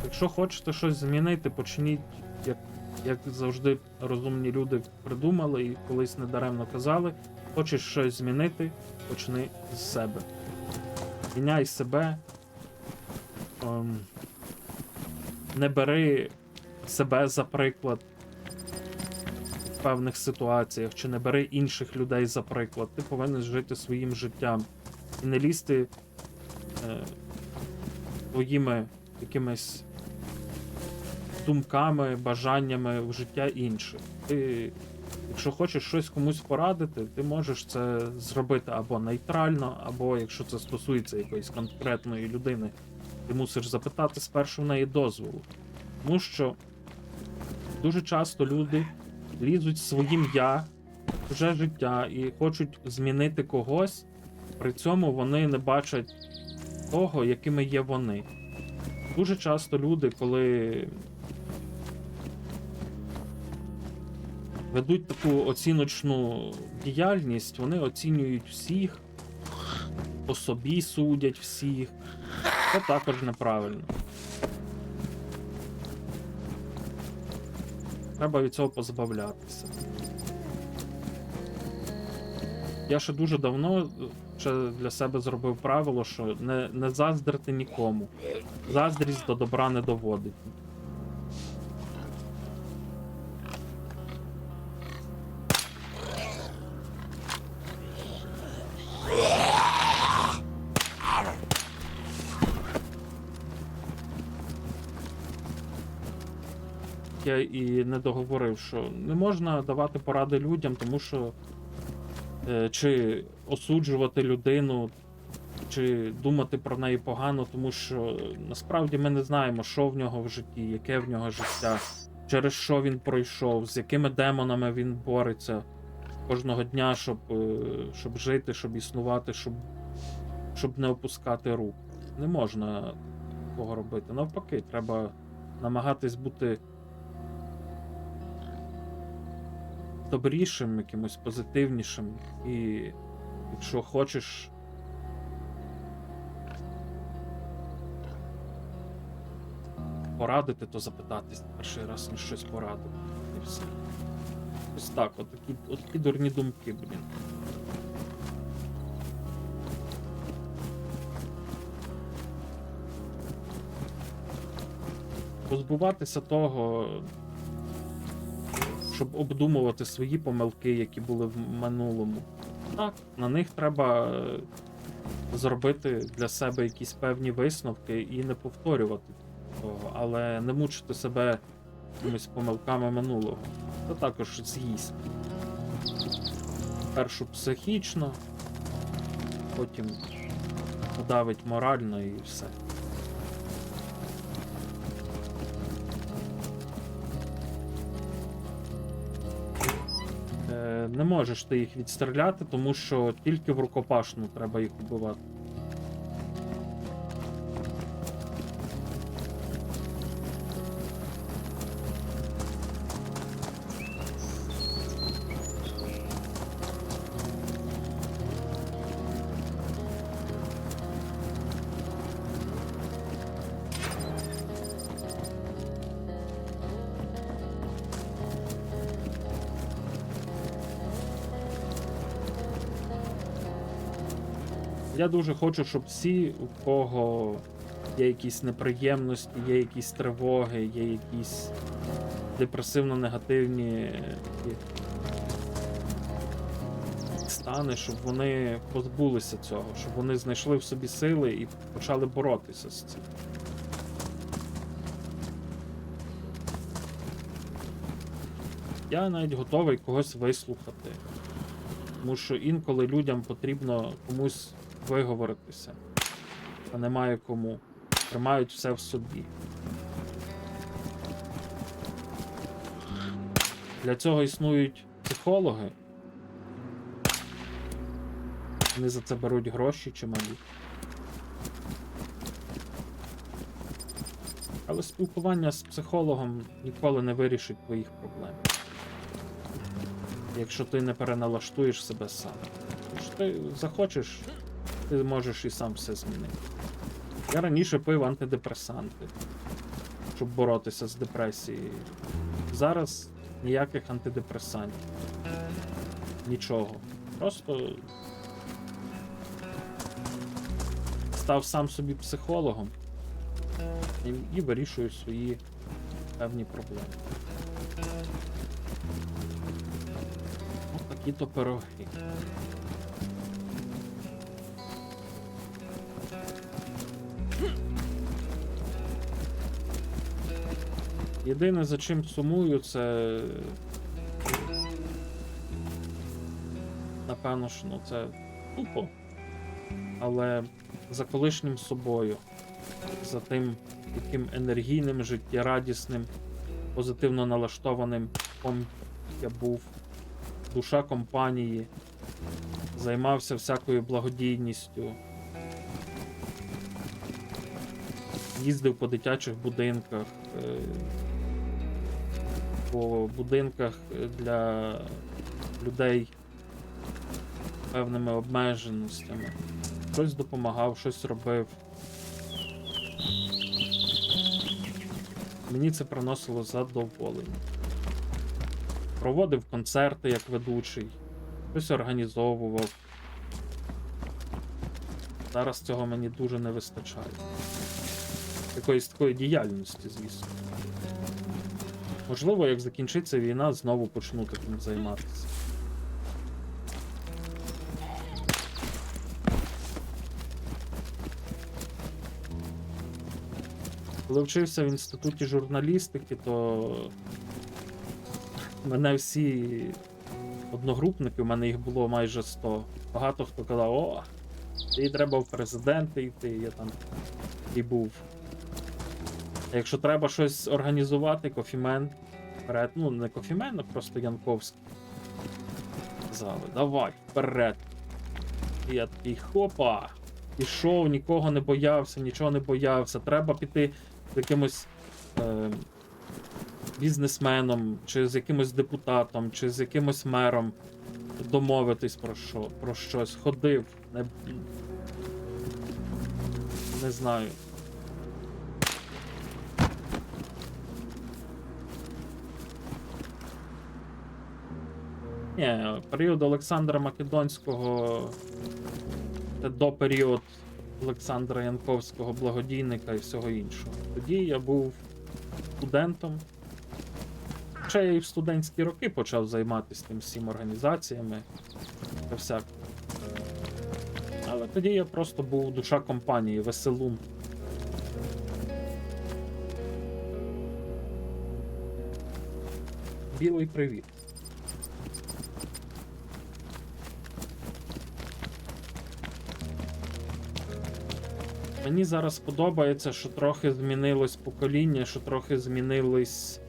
якщо хочете щось змінити, почніть, як завжди розумні люди придумали і колись недаремно казали, хочеш щось змінити, почни з себе. Міняй себе, не бери себе за приклад в певних ситуаціях, чи не бери інших людей за приклад. Ти повинен жити своїм життям і не лізти своїми якимись думками, бажаннями в життя інших. Ти, якщо хочеш щось комусь порадити, ти можеш це зробити або нейтрально, або якщо це стосується якоїсь конкретної людини, ти мусиш запитати спершу в неї дозволу. Тому що дуже часто люди лізуть своїм я, чуже життя і хочуть змінити когось, при цьому вони не бачать того, якими є вони. Дуже часто люди, коли ведуть таку оціночну діяльність, вони оцінюють всіх, по собі судять всіх. Це також неправильно. Треба від цього позбавлятися. Я ще дуже давно ще для себе зробив правило, що не заздрити нікому. Заздрість до добра не доводить. Я і не договорив, що не можна давати поради людям, тому що чи осуджувати людину, чи думати про неї погано, тому що насправді ми не знаємо, що в нього в житті, яке в нього життя, через що він пройшов, з якими демонами він бореться кожного дня, щоб жити, щоб існувати, щоб не опускати рук. Не можна такого робити. Навпаки, треба намагатись бути добрішим, якимось позитивнішим. І якщо хочеш порадити, то запитатись перший раз, ніж щось порадити. І все. Ось так, отакі дурні думки, блін. Позбуватися того, щоб обдумувати свої помилки, які були в минулому. Так, на них треба зробити для себе якісь певні висновки і не повторювати того, але не мучити себе якимись помилками минулого. Це також з'їсть. Першу психічно, потім подавить морально і все. Не можеш ти їх відстріляти, тому що тільки в рукопашну треба їх убивати. Я дуже хочу, щоб всі, у кого є якісь неприємності, є якісь тривоги, є якісь депресивно-негативні стани, щоб вони позбулися цього, щоб вони знайшли в собі сили і почали боротися з цим. Я навіть готовий когось вислухати, тому що інколи людям потрібно комусь виговоритися, а немає кому. Тримають все в собі. Для цього існують психологи. Вони за це беруть гроші чималі. Але спілкування з психологом ніколи не вирішить твоїх проблем. Якщо ти не переналаштуєш себе сам. Якщо ти захочеш, ти можеш і сам все змінити. Я раніше пив антидепресанти, щоб боротися з депресією. Зараз ніяких антидепресантів. Нічого. Просто став сам собі психологом і вирішую свої певні проблеми. Ось такі-то пироги. Єдине, за чим сумую, це. Напевно ж, ну це тупо. Але за колишнім собою. За тим, яким енергійним, життєрадісним, позитивно налаштованим я був. Душа компанії. Займався всякою благодійністю. Їздив по дитячих будинках, по будинках для людей з певними обмеженостями. Щось допомагав, щось робив. Мені це приносило задоволення. Проводив концерти як ведучий, щось організовував. Зараз цього мені дуже не вистачає. Якоїсь такої діяльності, звісно. Можливо, як закінчиться війна, знову почну таким займатися. Коли вчився в інституті журналістики, то мене всі одногрупники, у мене їх було майже 100. Багато хто казав, о, їй треба в президенти йти, я там і був. А якщо треба щось організувати, кофімен, вперед, ну не кофімен, а просто Янковський. Казали, давай, вперед. І я такий, хопа, пішов, нікого не боявся, нічого не боявся. Треба піти з якимось бізнесменом, чи з якимось депутатом, чи з якимось мером, домовитись про щось. Ходив, не знаю. Ні, період Олександра Македонського, це до період Олександра Янковського, благодійника і всього іншого. Тоді я був студентом. Ще я і в студентські роки почав займатися тим всім організаціями та всяк. Але тоді я просто був душа компанії, веселун. Білий привіт. Мені зараз подобається, що трохи змінилось покоління, що трохи змінились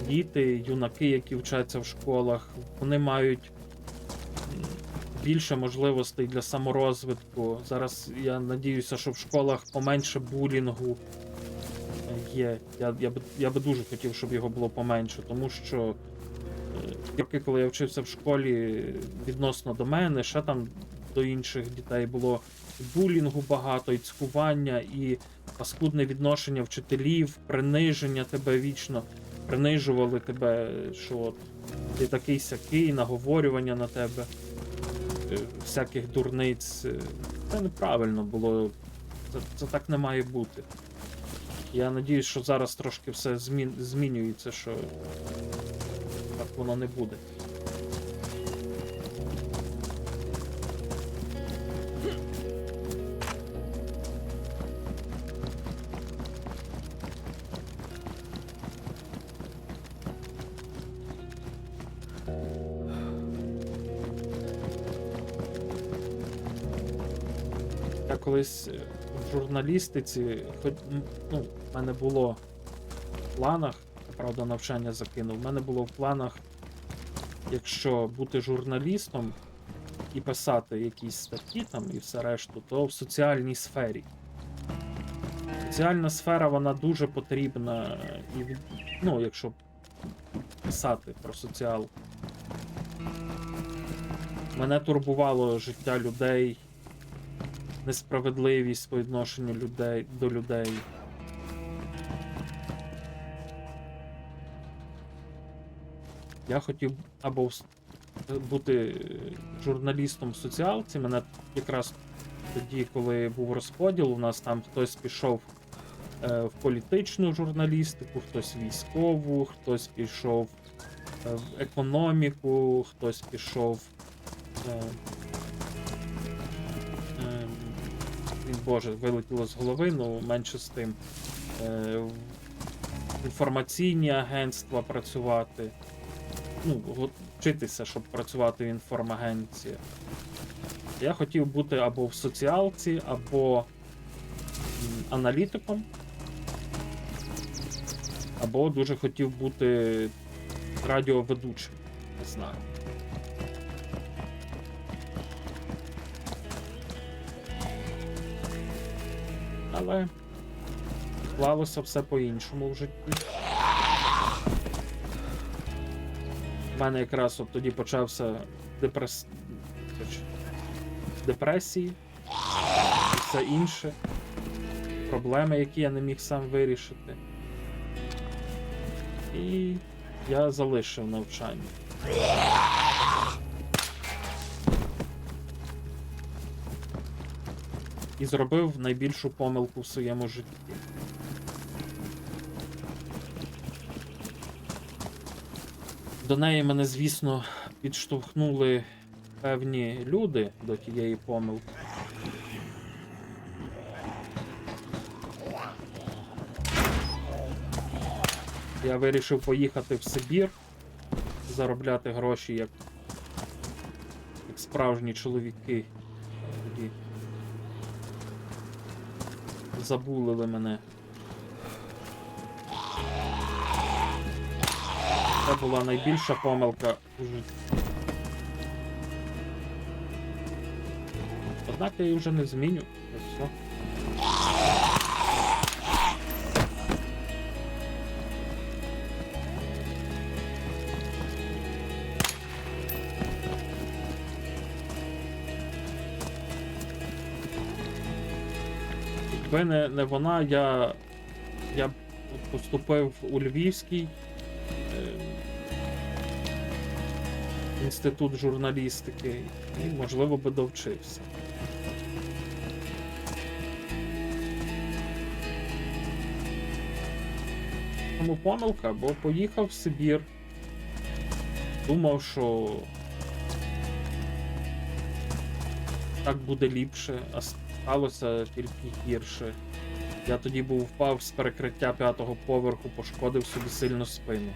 діти, юнаки, які вчаться в школах. Вони мають більше можливостей для саморозвитку. Зараз я надіюся, що в школах поменше булінгу є. Я би дуже хотів, щоб його було поменше, тому що роки, коли я вчився в школі, відносно до мене, ще там до інших дітей було булінгу багато, і цькування, і паскудне відношення вчителів, приниження тебе вічно. Принижували тебе, що от ти такий сякий, наговорювання на тебе, всяких дурниць. Це неправильно було. Це так не має бути. Я надіюсь, що зараз трошки все змінюється, що так воно не буде. Я колись в журналістиці, ну, в мене було в планах, правда, навчання закинув, в мене було в планах, якщо бути журналістом і писати якісь статті там і все решту, то в соціальній сфері. Соціальна сфера, вона дуже потрібна, і, ну, якщо писати про соціал. Мене турбувало життя людей, несправедливість по відношенню до людей. Я хотів або бути журналістом в соціалці. Мене якраз тоді, коли був розподіл, у нас там хтось пішов в політичну журналістику, хтось в військову, хтось пішов в економіку, хтось пішов Боже, вилетіло з голови, ну менше з тим. інформаційні агентства працювати. Ну, вчитися, щоб працювати в інформагентстві. Я хотів бути або в соціалці, або аналітиком, або дуже хотів бути радіоведучим. Не знаю. Але склалося все по-іншому в житті. У мене якраз от тоді почався депресії і все інше. Проблеми, які я не міг сам вирішити. І я залишив навчання. І зробив найбільшу помилку в своєму житті. До неї мене, звісно, підштовхнули певні люди до тієї помилки. Я вирішив поїхати в Сибір, заробляти гроші як справжні чоловіки. Тоді забулили мене. Це була найбільша помилка у житті. Однак я її вже не зміню. Ось все. Якби не вона, я поступив у Львівський інститут журналістики і, можливо, би довчився. Тому помилка, бо поїхав в Сибір, думав, що так буде ліпше, а сталося тільки гірше. Я тоді впав з перекриття 5-го поверху, пошкодив собі сильно спину.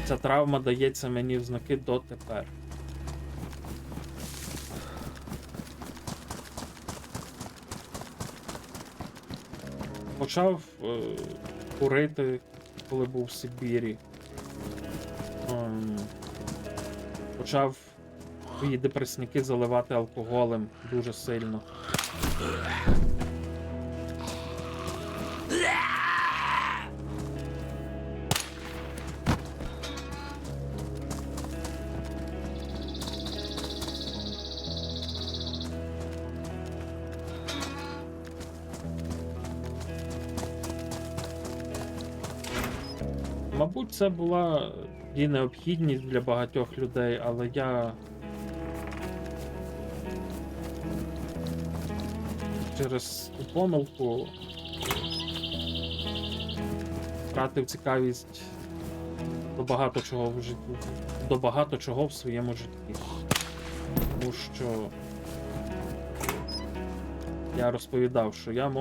Ця травма дається мені в знаки дотепер. Почав курити, коли був в Сибірі. Почав свої депресники заливати алкоголем дуже сильно. Мабуть, це була і необхідність для багатьох людей, але я через ту помилку втратив цікавість до багато чого в житті, до багато чого в своєму житті. Тому що я розповідав, що я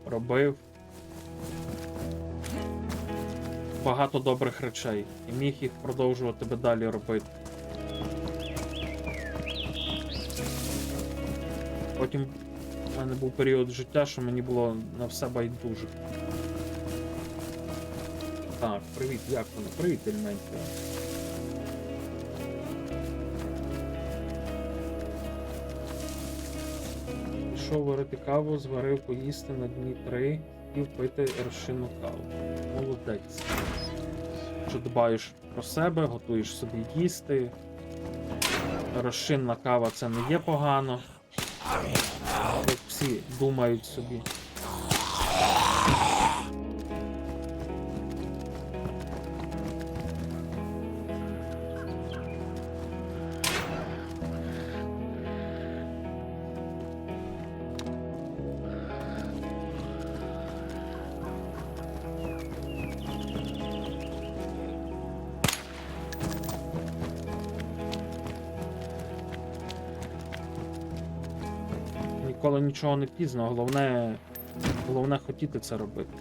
робив багато добрих речей і міг їх продовжувати би далі робити. Потім в мене був період життя, що мені було на все байдуже. Так, привіт, як воно? Привіт, Ельменько. Пішов варити каву, зварив поїсти на дні 3 і пити розчинну каву. Молодець. Що дбаєш про себе, готуєш собі їсти. Розчинна кава — це не є погано. Як всі думають собі. Ніколи нічого не пізно, головне Головне хотіти це робити.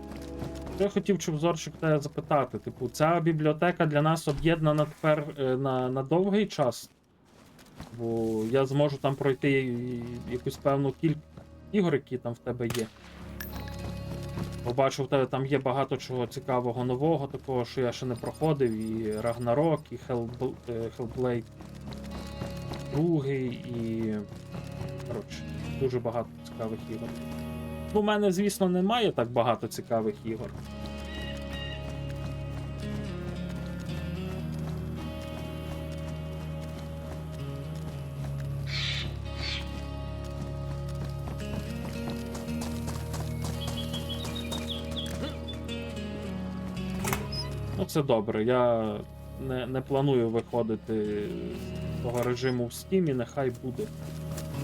Я хотів, Чубзорчик, тебе запитати. Типу, ця бібліотека для нас об'єднана тепер на довгий час? Бо я зможу там пройти якусь певну кількість ігор, які там в тебе є. Побачив, в тебе там є багато чого цікавого нового, такого, що я ще не проходив, і Ragnarok, і Hellblade 2, і... Коротше, дуже багато цікавих ігор. Ну, у мене, звісно, немає так багато цікавих ігор. Ну, це добре. Я не планую виходити з того режиму в Steam, і нехай буде.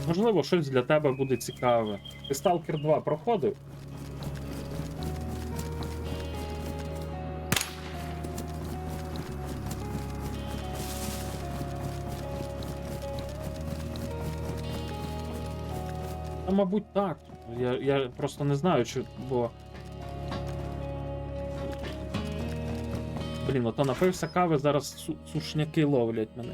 Можливо, щось для тебе буде цікаве. Ти Stalker 2 проходив? Та, мабуть, так. Я просто не знаю, чи... бо... Блін, ото напився кави, зараз сушняки ловлять мене.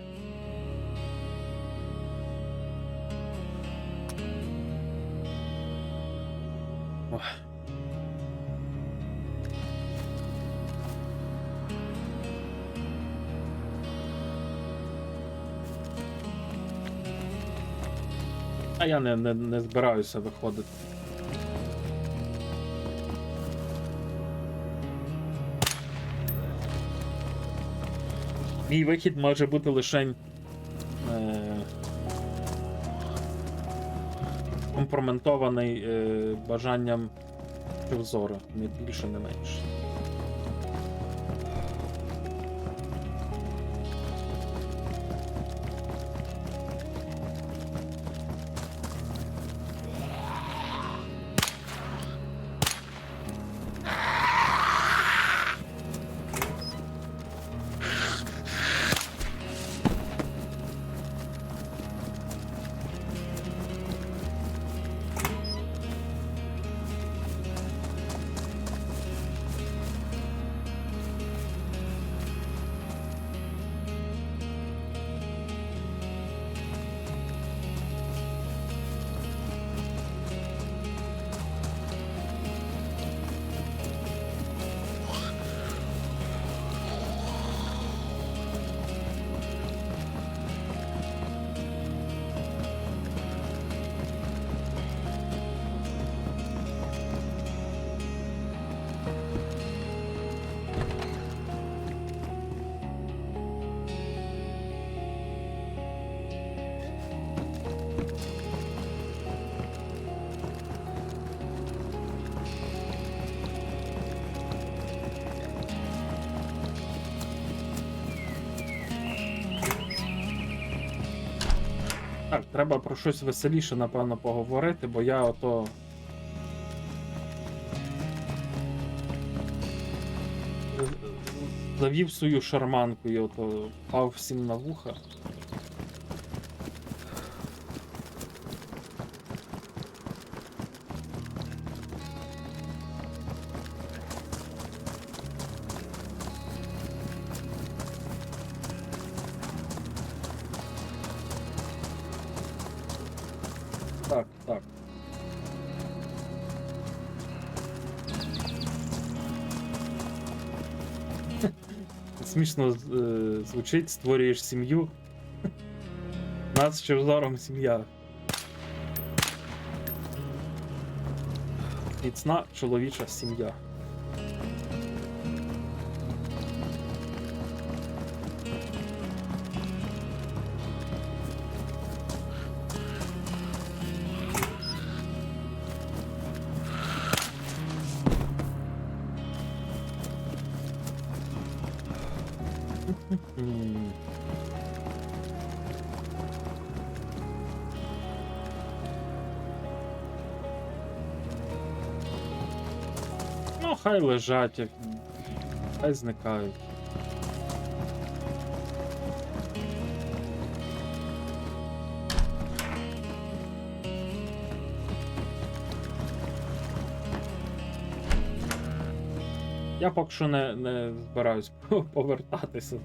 Ох. А я не збираюся виходити. Мій вихід може бути лише компроментований бажанням Чубзора, не більше, не менше. Так, треба про щось веселіше, напевно, поговорити, бо я ото... завів свою шарманку і ото пав всім на вуха. Так, так. Смішно звучить, створюєш сім'ю. Нас з Чубзором сім'я. Міцна чоловіча сім'я. Ну, хай лежать, як... хай зникають. Я поки що не збираюсь повертатися.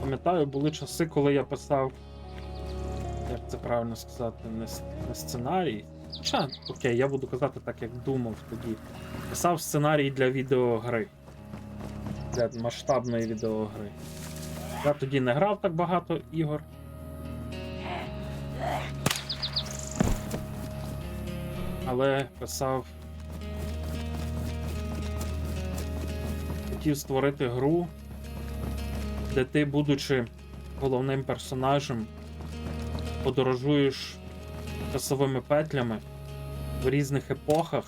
Пам'ятаю, були часи, коли я писав, як це правильно сказати, не сценарій. Хоча, окей, я буду казати так, як думав тоді. Писав сценарій для відеогри. Для масштабної відеогри. Я тоді не грав так багато ігор. Але писав. Хотів створити гру, де ти, будучи головним персонажем, подорожуєш часовими петлями в різних епохах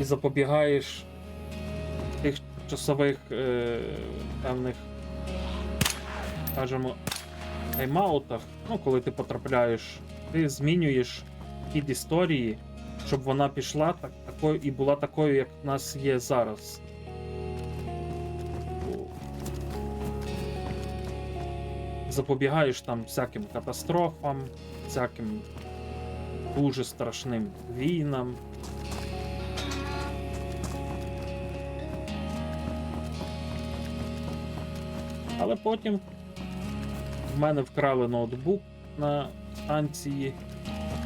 і запобігаєш тих часових певних, скажімо, тайм-аутах, ну, коли ти потрапляєш, ти змінюєш хід історії, щоб вона пішла такою і була такою, як в нас є зараз. Запобігаєш там всяким катастрофам, всяким дуже страшним війнам. Але потім в мене вкрали ноутбук на станції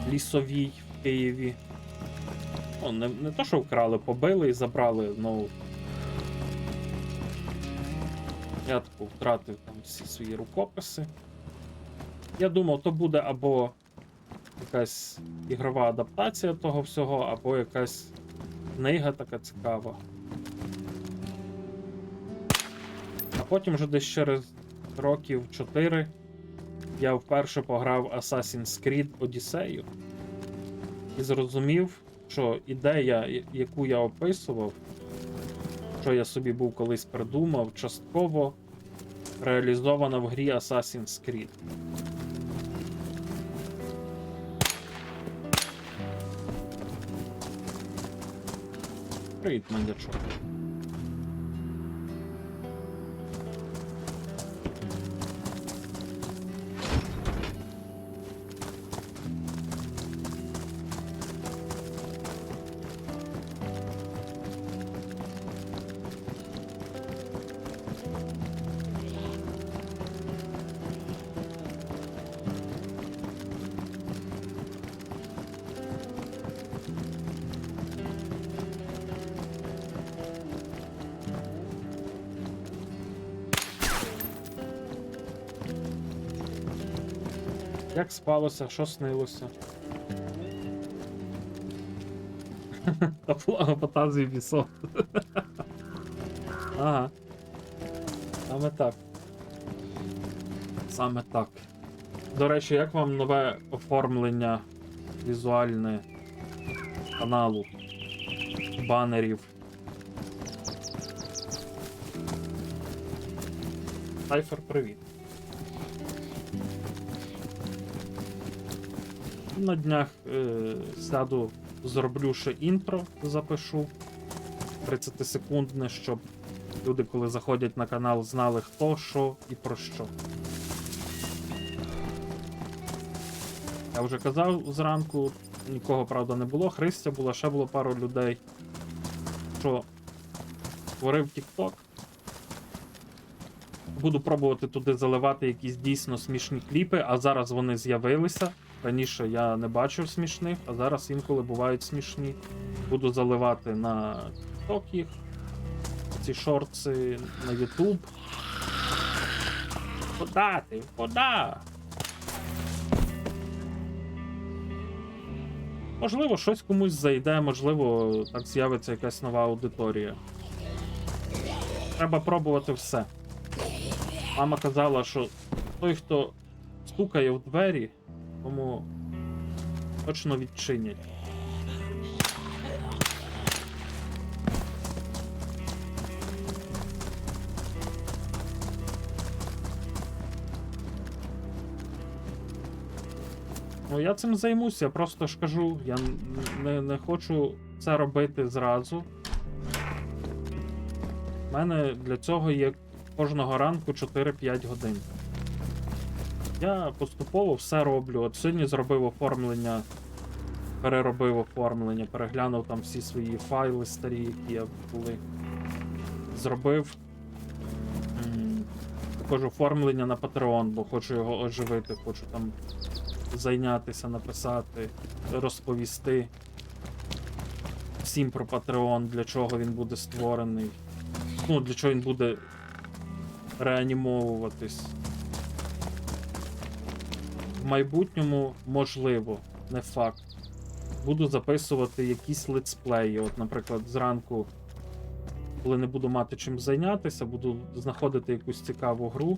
Лісовій в Києві. Ну, не то, що вкрали, побили і забрали ноут. Я таку втратив там всі свої рукописи. Я думав, то буде або якась ігрова адаптація того всього, або якась книга така цікава. А потім вже десь через років 4 я вперше пограв Assassin's Creed Odyssey і зрозумів, що ідея, яку я описував, що я собі був колись придумав, частково реалізована в грі Assassin's Creed. Привіт, мандячок. Як спалося, що снилося? Та плага фантазії Ubisoft. Ага. Саме так. Саме так. До речі, як вам нове оформлення візуальне каналу, банерів? Сайфер, привіт. На днях сяду, зроблю ще інтро, запишу 30-секундне, щоб люди, коли заходять на канал, знали хто, що і про що. Я вже казав зранку, нікого, правда, не було, Христя була, ще було пару людей, що створив TikTok. Буду пробувати туди заливати якісь дійсно смішні кліпи, а зараз вони з'явилися. Раніше я не бачив смішних, а зараз інколи бувають смішні. Буду заливати на TikTok їх, ці шортси на YouTube. Куда ти? Куда? Можливо, щось комусь зайде, можливо, так з'явиться якась нова аудиторія. Треба пробувати все. Мама казала, що той, хто стукає в двері, тому точно відчинять. Ну, я цим займусь, я просто ж кажу, я не хочу це робити зразу. У мене для цього є кожного ранку 4-5 годин. Я поступово все роблю. От сьогодні зробив оформлення, переробив оформлення, переглянув там всі свої файли старі, які я були. Зробив також оформлення на Patreon, бо хочу його оживити, хочу там зайнятися, написати, розповісти всім про Patreon, для чого він буде створений. Ну, для чого він буде реанімовуватись. В майбутньому, можливо, не факт. Буду записувати якісь летсплеї. От, наприклад, зранку, коли не буду мати чим зайнятися, буду знаходити якусь цікаву гру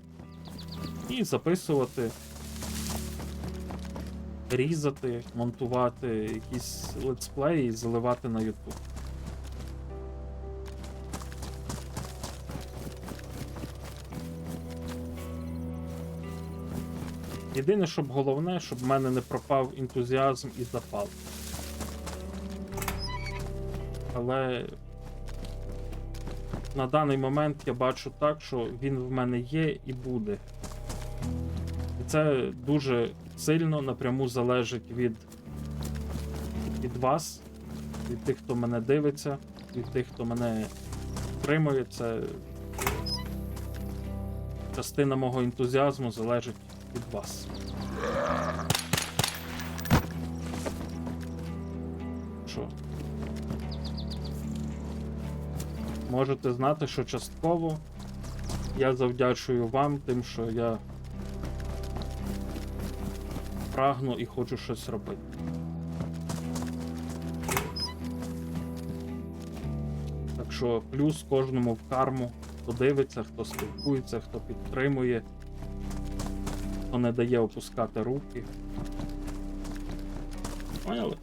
і записувати, різати, монтувати якісь летсплеї і заливати на YouTube. Єдине, щоб головне, щоб в мене не пропав ентузіазм і запал. Але на даний момент я бачу так, що він в мене є і буде. І це дуже сильно напряму залежить від вас, від тих, хто мене дивиться, від тих, хто мене підтримує. Це частина мого ентузіазму залежить від вас. Що? Можете знати, що частково я завдячую вам тим, що я прагну і хочу щось робити. Так що плюс кожному в карму, хто дивиться, хто спілкується, хто підтримує, хто не дає опускати руки. Поняли?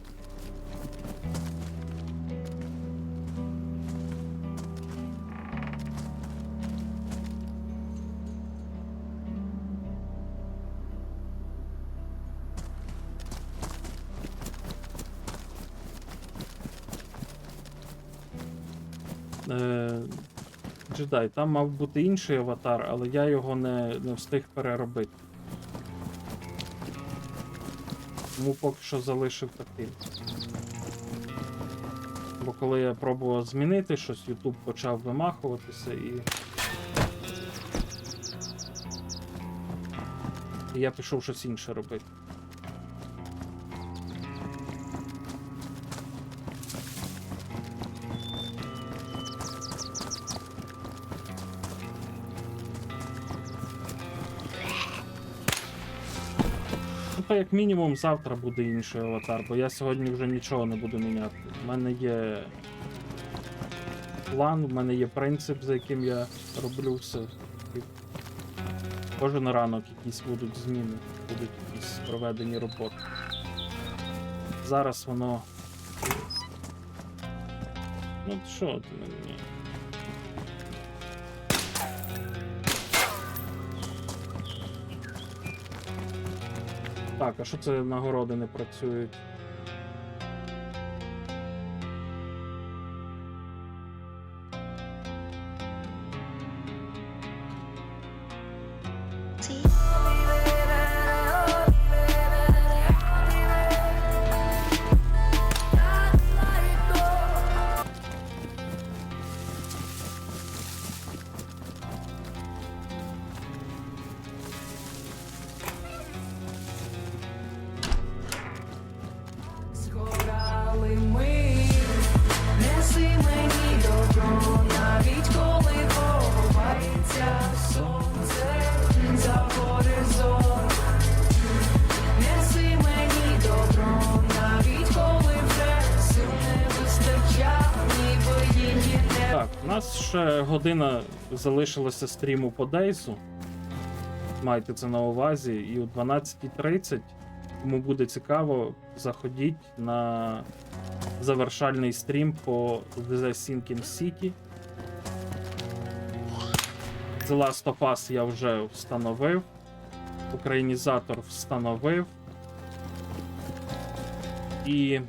Джедай, там мав бути інший аватар, але я його не встиг переробити. Тому поки що залишив таким. Бо коли я пробував змінити щось, YouTube почав вимахуватися і я пішов щось інше робити. То як мінімум завтра буде інший аватар, бо я сьогодні вже нічого не буду міняти. У мене є план, у мене є принцип, за яким я роблю все. І кожен ранок якісь будуть зміни, будуть якісь проведені роботи. Зараз воно... Ну що ти мені? Так, а що це нагороди не працюють? Згорали ми, неси мені добро, навіть коли ховається сонце за горизонт. Неси мені добро, навіть коли вже сил не вистачає, ніби її не... Так, у нас ще година залишилася стріму по Дейзу. Майте це на увазі. І о 12:30 Кому буде цікаво, заходіть на завершальний стрім по The Sinking City. The Last of Us я вже встановив. Українізатор встановив. І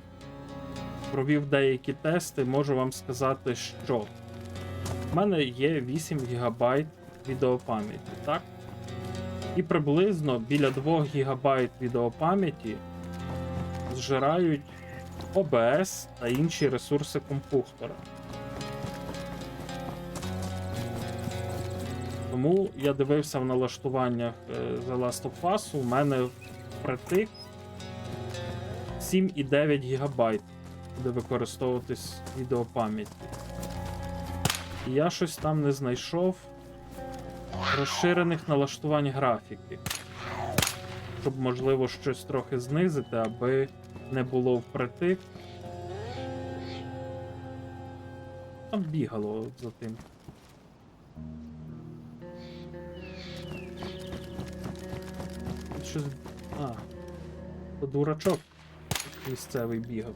провів деякі тести. Можу вам сказати, що в мене є 8 ГБ відеопам'яті, так? І приблизно біля 2 ГБ відеопам'яті зжирають OBS та інші ресурси компухтора. Тому я дивився в налаштуваннях The Last of Us, у мене впритик 7,9 ГБ буде використовуватись відеопам'яті. І я щось там не знайшов розширених налаштувань графіки, щоб можливо щось трохи знизити, аби не було впритик. Там бігало от за тим. Щось... А, то дурачок місцевий бігав.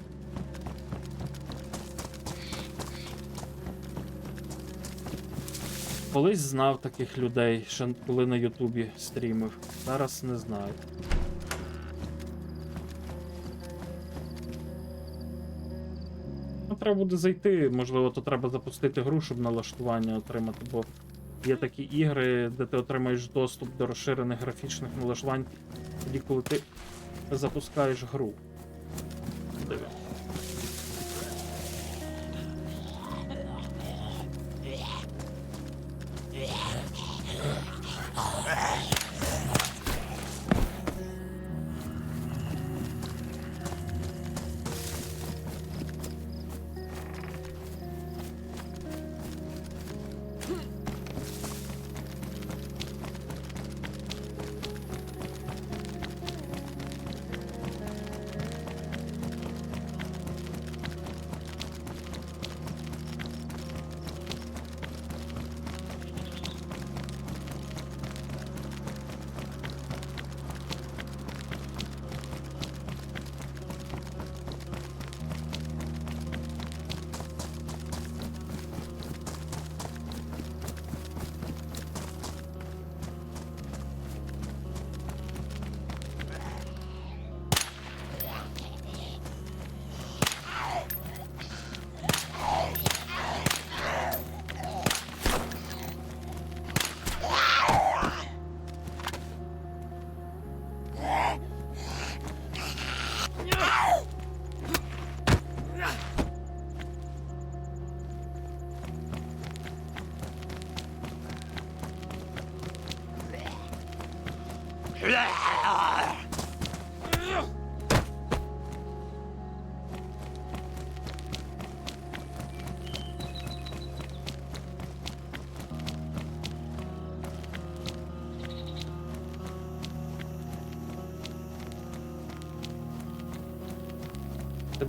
Колись знав таких людей, ще коли на Ютубі стрімив. Зараз не знаю. Ну, треба буде зайти, можливо, то треба запустити гру, щоб налаштування отримати, бо є такі ігри, де ти отримаєш доступ до розширених графічних налаштувань, тоді, коли ти запускаєш гру. Диви. —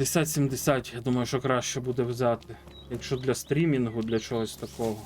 50-70, я думаю, що краще буде взяти. Якщо для стрімінгу, для чогось такого.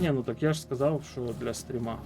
Ні, ну так я ж сказав, що для стріма.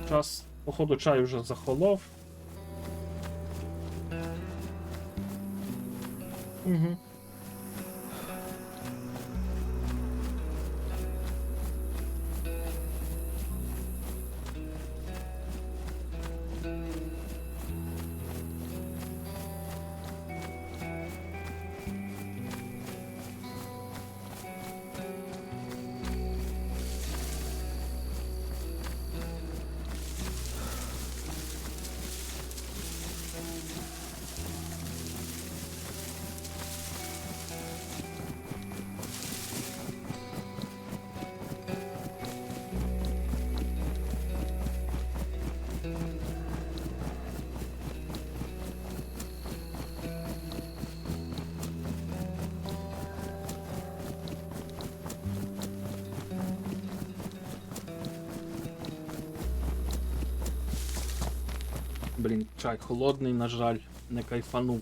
Час, походу, чай вже захолов. Угу. Блін, чай холодний, на жаль, не кайфанув.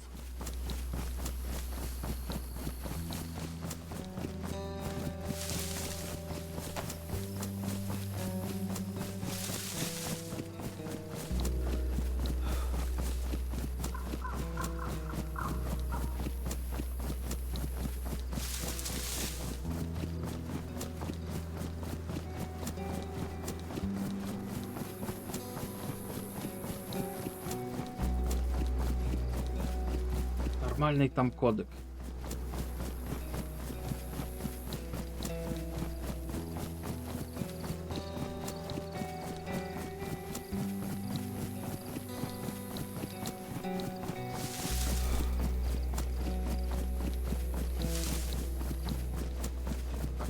Нормальний там кодек.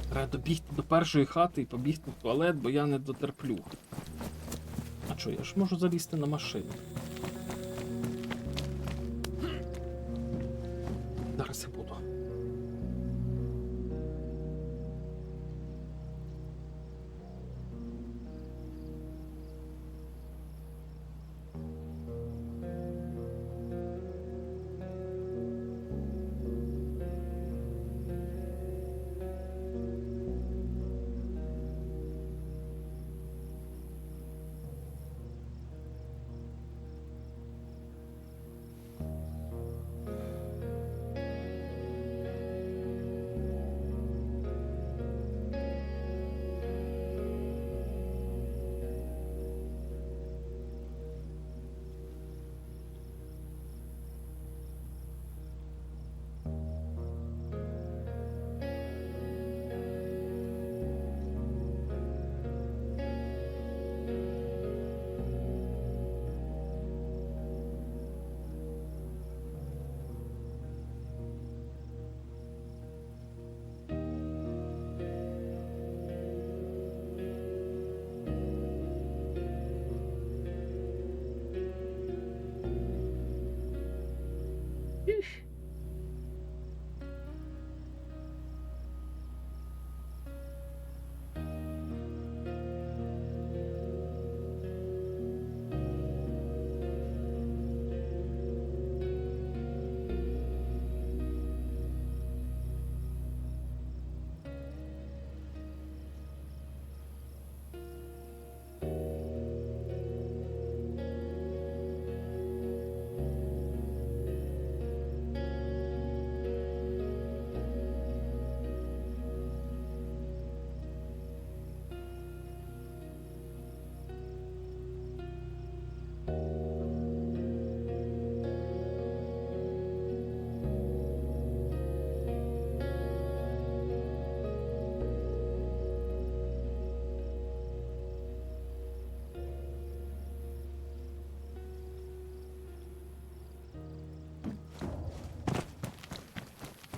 Треба добігти до першої хати і побігти в туалет, бо я не дотерплю. А що, я ж можу залізти на машину. Зараз я буду.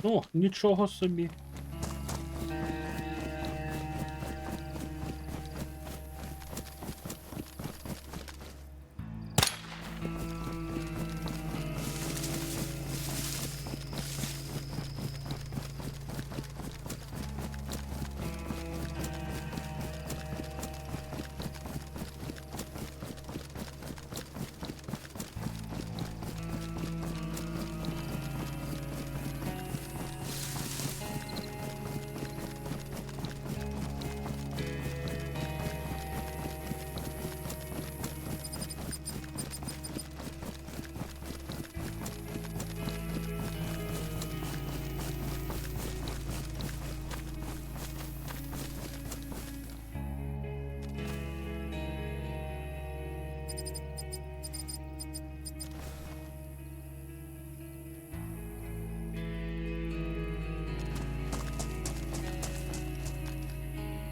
О, нічого собі.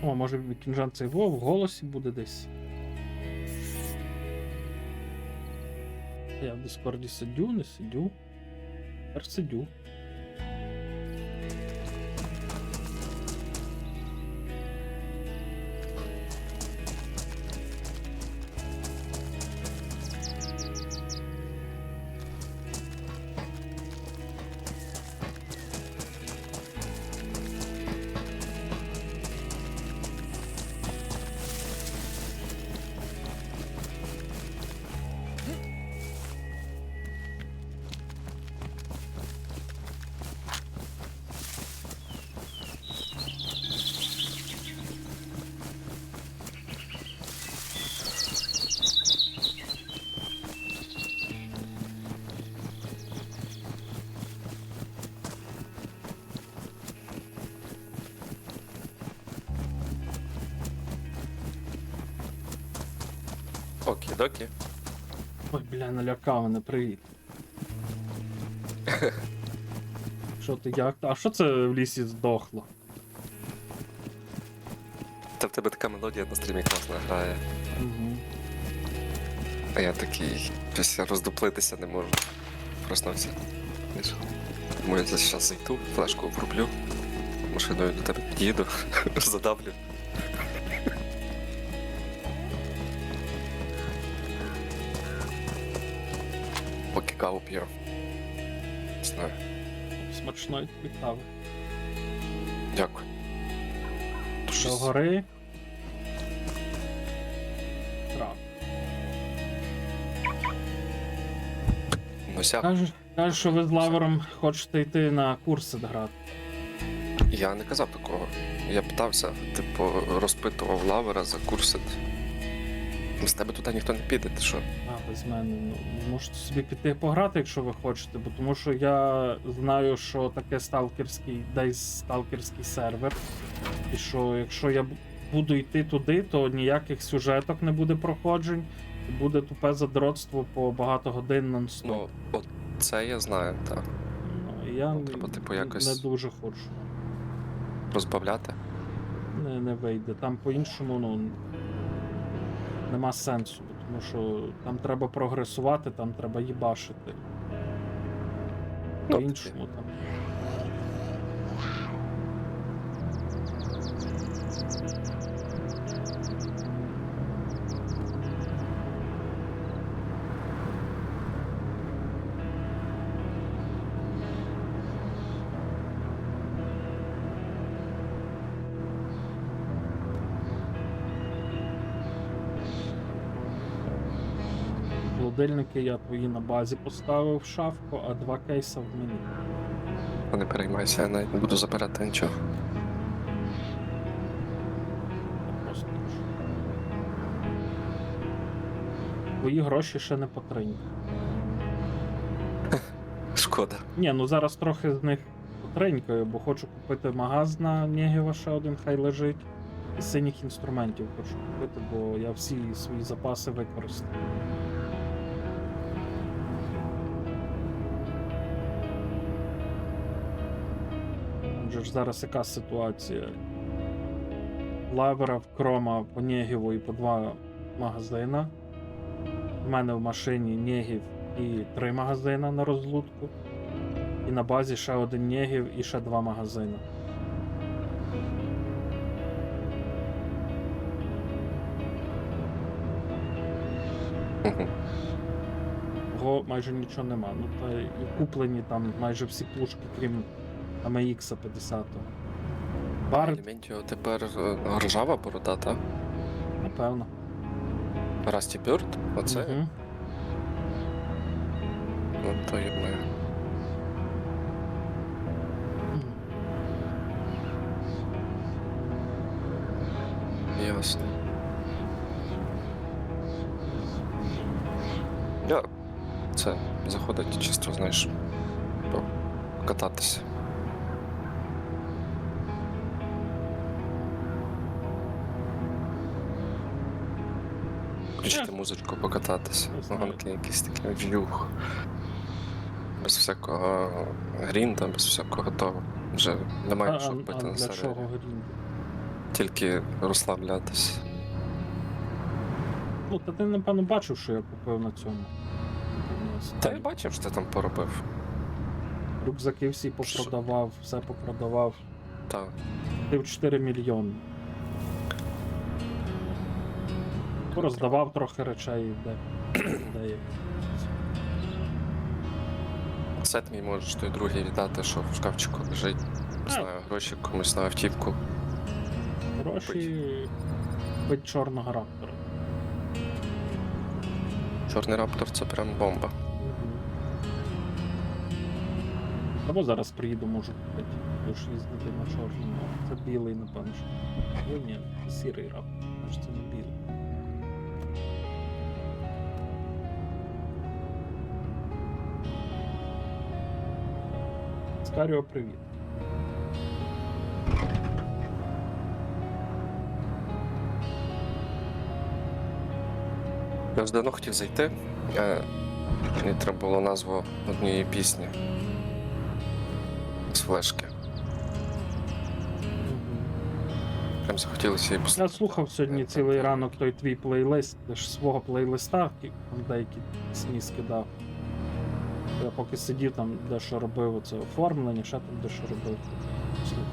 О, може Вікінжан цей в голосі буде десь. Я в Дискорді сидю, не сидю. Тепер сидю. Окі-докі. Ой, бля, налякав мене, привіт. Що ти як? А що це в лісі здохло? Та в тебе така мелодія на стрімі класно грає. Угу. А я такий, щось я роздуплитися не можу. Проснувся. Тому я зараз зайду, флешку врублю, машиною до тебе під'їду, задавлю. Поки каву п'ю. Не знаю. Смачної тобі кави. Дякую. До Щось- гори. Трав. Ну, сяк. Кажеш, що ви з лавером хочете йти на курси грати. Я не казав такого. Я питався, типу, розпитував лавера за курси. З тебе туди ніхто не піде, ти що? А, без мене. Ну, можете собі піти пограти, якщо ви хочете, бо тому що я знаю, що таке сталкерський, десь сталкерський сервер. І що якщо я буду йти туди, то ніяких сюжеток не буде проходжень, і буде тупе задротство по багато годин нон-стоп. Ну, от це я знаю, так. Ну, і я ну, треба, типу, не якось- дуже хочу. Розбавляти. Не вийде. Там по-іншому, ну. Нема сенсу, тому що там треба прогресувати, там треба їбашити. Ну, По-іншому там. Холодильники я твої на базі поставив в шафку, а 2 кейса в мені. Не переймайся, я навіть не буду забирати нічого. Просто ж. Твої гроші ще не потринь. Шкода. Ні, ну зараз трохи з них потренькаю, бо хочу купити магаз на Нєгіва ще один, хай лежить. І синіх інструментів хочу купити, бо я всі свої запаси використав. Отже ж зараз яка ситуація? Лавера в Крома по Нєгіву і по 2 магазина. У мене в машині Нєгів і 3 магазина на розлутку. І на базі ще 1 Нєгів і ще 2 магазини. Мгм. Того майже нічого нема. Ну та і куплені там майже всі пушки, крім AMX 50. Бар, Елементіо тепер ржава борода, так? напевно. Расті Бёрд? Оце? Мгм. Ну, то є ми. Ясно. Я це заходить чисто, знаєш, покататися. Включити музичку, покататися. Не знаю. Гонки якісь такі в'юх. Без всякого грінда, без всякого того. Вже немає що робити а на для чого сервері. грінди? тільки розслаблятись. Ну, та ти, напевно, бачив, що я купив на цьому. Та я бачив, що ти там поробив. Рюкзаки всі попродавав, все попродавав. Так. Ти в 4 мільйони. Роздавав трохи речей, де є. Сет мій можеш той другий віддати, що в шкафчику лежить. Не знаю, гроші комусь на автівку. Гроші пить чорного раптора. Чорний раптор це прям бомба. Або зараз приїду, можу купити. Будеш їздити на чорному. Це білий, напевно. Ой, ні, це сірий раптор. Значить це не білий. Скаріо, привіт. Я вже давно хотів зайти. Мені треба було назву однієї пісні з флешки. Прям захотілося її Я послухати. слухав сьогодні цілий ранок той твій плейлист, ти ж свого плейлиста, там деякі пісні скидав. Я поки сидів там, дещо робив оце оформлення, ще там дещо робив. Слухав.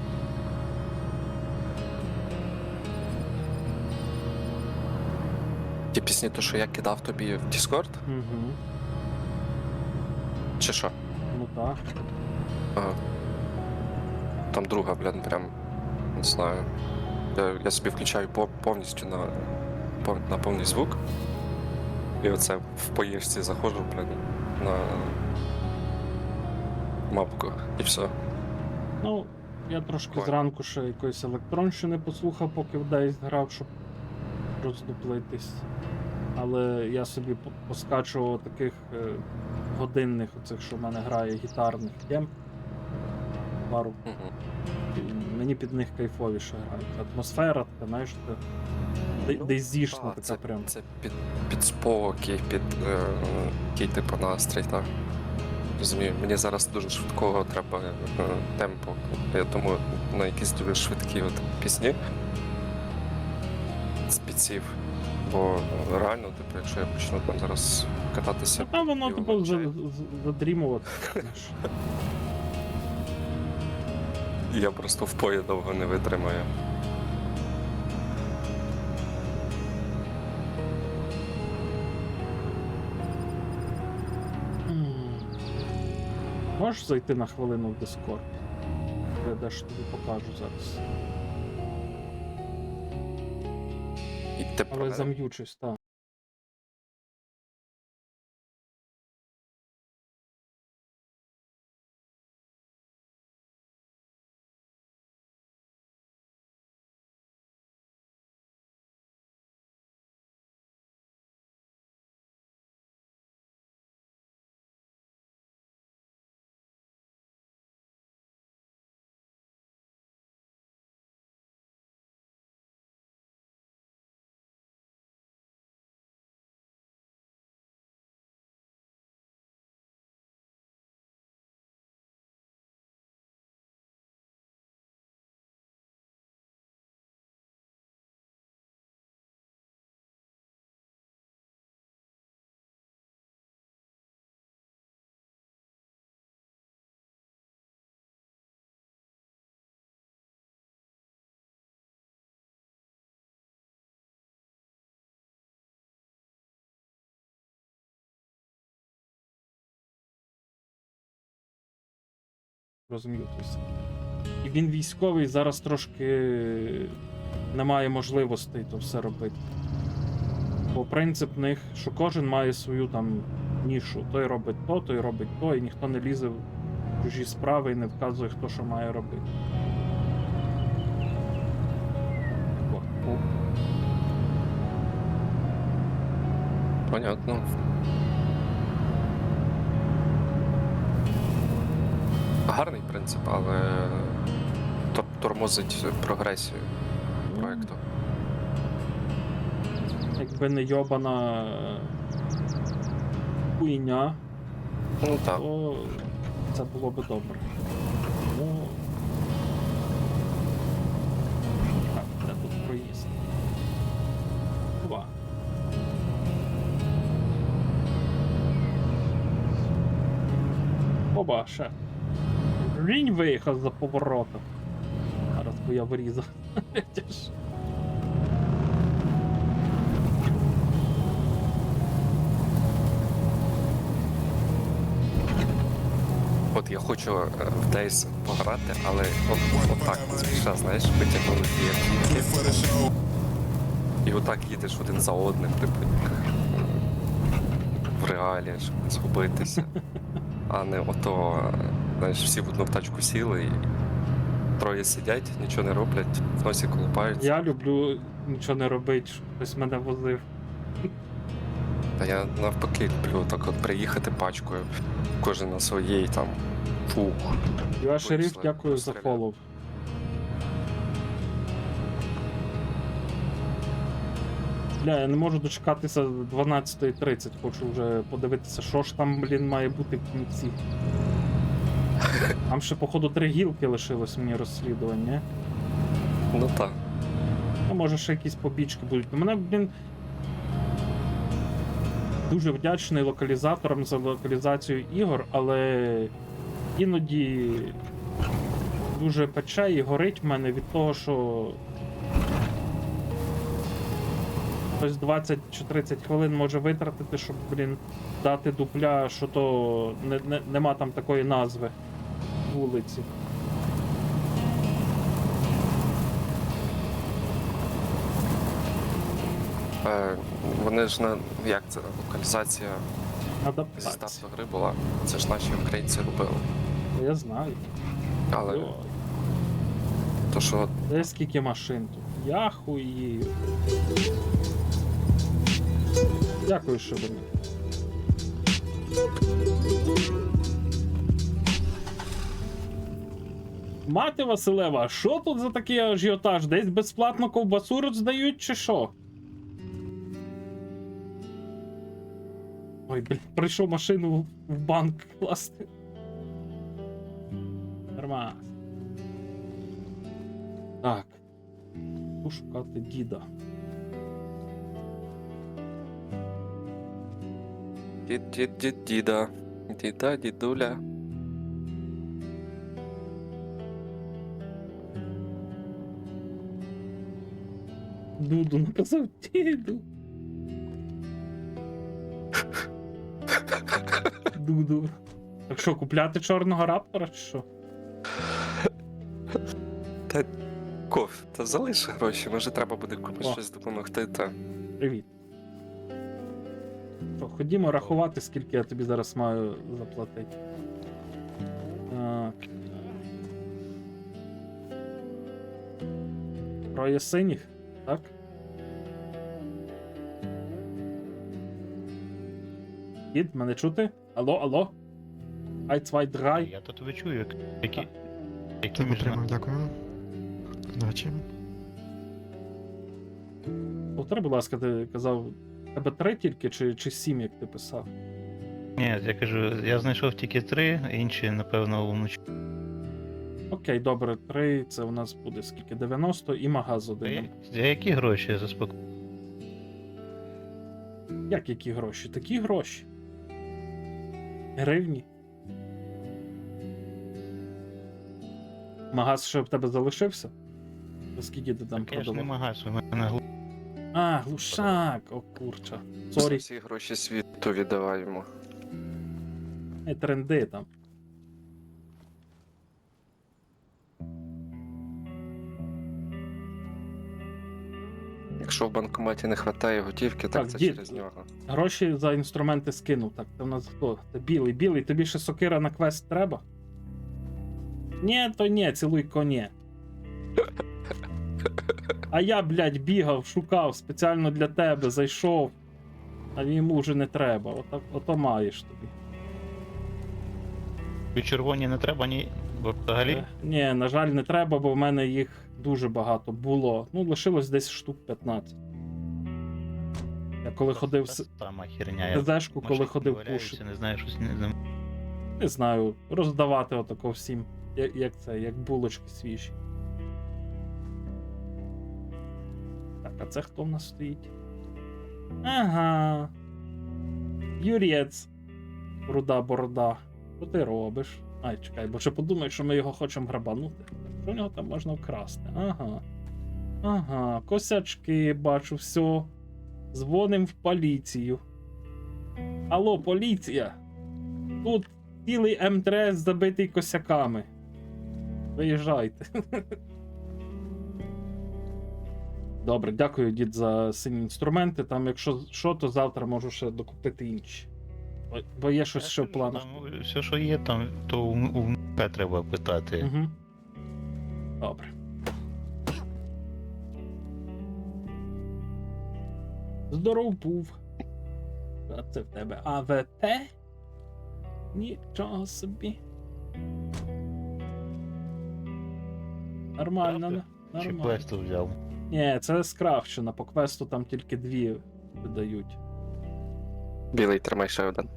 Ті пісні, то що я кидав тобі в Discord? Угу. Чи що? Ну так. Ага. Там друга, блін, прям не знаю. Я собі включаю повністю на повний звук. І оце в поїжці заходжу, блін, на мапку і все. Ну, я трошки Ой. зранку ще якоїсь електронщини послухав, поки в Дейс грав, щоб роздуплитись. Але я собі поскачував таких годинних, оцих, що в мене грає гітарних єм. Пару. Угу. І мені під них кайфовіше грають. Атмосфера така, знаєш, дейзішна така це, прям. це під спокій, який типу настрій, так. Розумію, мені зараз дуже швидкого треба темпу. Я тому на якісь дуже швидкі от пісні з підсів. Бо реально, типу, якщо я почну там зараз кататися. Та воно і типу вночі, задрімувати. знаєш. я просто в пої довго не витримаю. Можеш зайти на хвилину в Discord? Я дещо тобі покажу зараз. І ти про Але мене? зам'ючусь, так. Розумію, тобто. І він військовий, зараз трошки немає можливостей то все робити. Бо принцип в них, що кожен має свою там нішу. Той робить то, той робить то, і ніхто не лізе в чужі справи і не вказує, хто що має робити. О. Понятно. Гарний принцип, але тормозить прогресію проєкту. Якби не йобана хуйня, Ну так. то це було би добре. Ну. Так, де Опа, ще. Рінь виїхав за поворотом. Зараз бо я вирізав. От я хочу в Days пограти, але от так ще, знаєш, витягнули дві автівки. І отак їдеш один за одним, типу, як в реалі, щоб не згубитися. А не ото, знаєш, всі в одну тачку сіли і троє сидять, нічого не роблять, в носі колупаються. Я люблю нічого не робити, щоб хтось мене возив. Та я навпаки люблю так от приїхати пачкою, кожен на своїй там фух. Я шериф, Вийшли, дякую за розстріляли. фоллоу. Бля, я не можу дочекатися 12:30, хочу вже подивитися, що ж там, блін, має бути в кінці. Там ще, походу, 3 гілки лишилось мені розслідування. Ну так. Ну, може, ще якісь побічки будуть. У мене, блін, дуже вдячний локалізаторам за локалізацію ігор, але іноді дуже пече і горить в мене від того, що хтось 20 чи 30 хвилин може витратити, щоб, блін, дати дупля, що то нема там такої назви вулиці. Вони ж на як це локалізація зі Адаптація. старту гри була. Це ж наші українці робили. Я знаю. Але Йой. то що Де скільки машин тут? Я хуїв. Дякую, що ви. Мати Василева, що тут за такий ажіотаж? Десь безплатно ковбасу роздають чи що? Ой, блін, прийшов машину в банк класти. Нормально. Так. Пошукати діда. діда. Діда, дідуля. Дуду написав діду. Дуду. Так що, купляти чорного раптора чи що? Коф, та залиш гроші, може треба буде комусь О. щось допомогти, та. Привіт. Що, ходімо рахувати, скільки я тобі зараз маю заплатити. Так. Троє синіх, так? Дід, мене чути? Алло, алло? 1, 2, 3. Я то тебе чую, які Тому між прямо нами. дякую. Удачі. Повтори, будь ласка, ти казав, тебе 3 тільки чи 7, як ти писав? Ні, я кажу, я знайшов тільки 3, інші, напевно, вночі. Окей, добре, 3, це у нас буде скільки? 90 і магаз один. За які гроші заспокою? Як які гроші? Такі гроші. Гривні. Магаз ще в тебе залишився? За скільки ти там Я ж не продавав? магаз, у мене А, глушак, о курча. За Сорі, всі гроші світу віддаваємо. не тренди там. Якщо в банкоматі не вистачає готівки, так Так, це дід. через нього. Гроші за інструменти скинув. Так, це в нас хто? Це білий, білий, тобі ще сокира на квест треба? Ні, то ні, цілуй коні. А я, блядь, бігав, шукав спеціально для тебе, зайшов. А йому вже не треба. Ото маєш тобі. червоні не треба ні взагалі. Ні, на жаль, не треба, бо в мене їх дуже багато було. Ну, лишилось десь штук 15. Я коли ходив Та з сама херня. Я ТЗшку, коли машини ходив валяються, пушити. Не знаю, щось Не знаю, роздавати отако всім. Як це, як булочки свіжі. Так, а це хто в нас стоїть? Ага. Юрець. Руда борода. Що ти робиш? Ай, чекай, бо ще подумай, що ми його хочемо грабанути. Що в нього там можна вкрасти? Ага. Ага, косячки, бачу, все. Дзвоним в поліцію. Алло, поліція! Тут цілий МТС забитий косяками. Виїжджайте. Добре, дякую, дід, за сині інструменти. Там, якщо що, то завтра можу ще докупити інші. Бо є щось ще в планах. Там все, що є, там, то у МП треба питати. Угу. Добре. Здоров був. А це в тебе АВП? Нічого собі. Нормально, Правда? не? Чи Нормально. квесту взяв? Ні, це скрафчено, по квесту там тільки 2 видають. Білий, тримай ще один.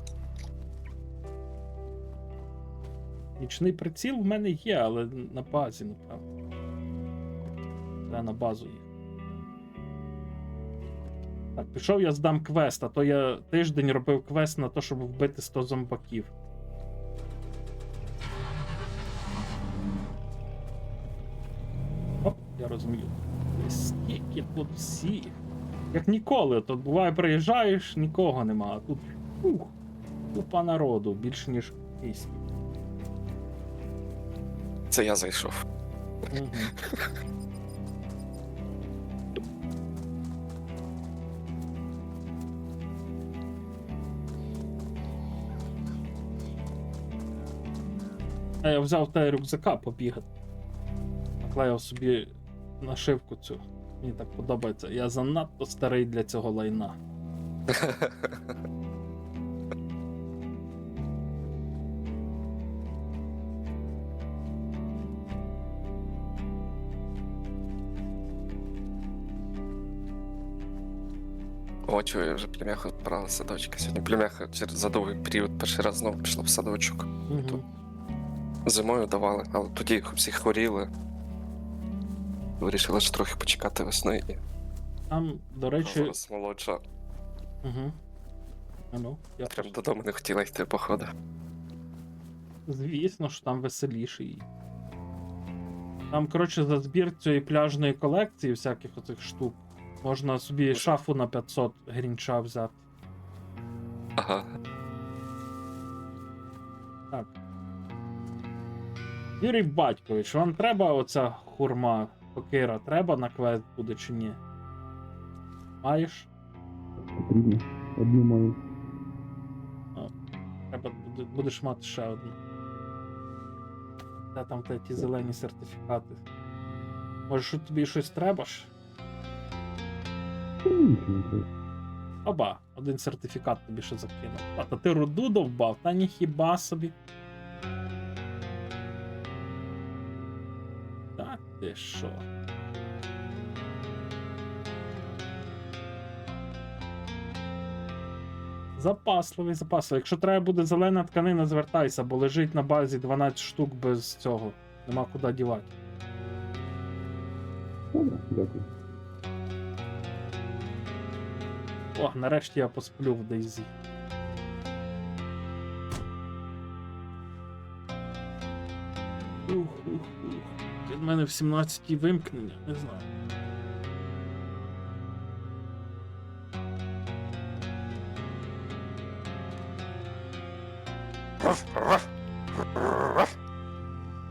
Нічний приціл в мене є, але на базі, напевно. Треба на базу їх. Так, пішов я здам квест, а то я тиждень робив квест на те, щоб вбити 100 зомбаків. Оп, я розумію. Скільки тут всіх. Як ніколи, то буває приїжджаєш, нікого нема, а тут купа народу, більше ніж кисть. Це я зайшов. Угу. А я взяв та рюкзака побігати. Наклеїв собі нашивку цю. Мені так подобається. Я занадто старий для цього лайна. О, чую, вже племяха збирала садочки. Сьогодні племяха за довгий період перший раз знову пішла в садочок. Угу. Зимою давали, але тоді всі хворіли. Вирішили ж трохи почекати весни і Там, до речі. зараз молодша. Угу. Ну, я Прям додому не хотіла йти, походу. звісно, що там веселіший. Там, коротше, за збір цієї пляжної колекції всяких оцих штук можна собі шафу на 500 грінча взяти. Ага. Так. Юрій Батькович, вам треба оця хурма Кокира? Треба на квест буде чи ні? Маєш? Потрібно. Одну маю. Треба будеш мати ще одну. Де там ті зелені сертифікати? Може, що тобі щось треба ж? Нічого не треба. Оба, один сертифікат тобі ще закинув. А то ти руду довбав, та ні хіба собі. Так ти що? Запасливий. Якщо треба буде зелена тканина, звертайся, бо лежить на базі 12 штук без цього. Нема куди дівати. Добре, дякую. О, нарешті я посплю в Дейзі. Ух. Від мене в 17-й вимкнення, не знаю.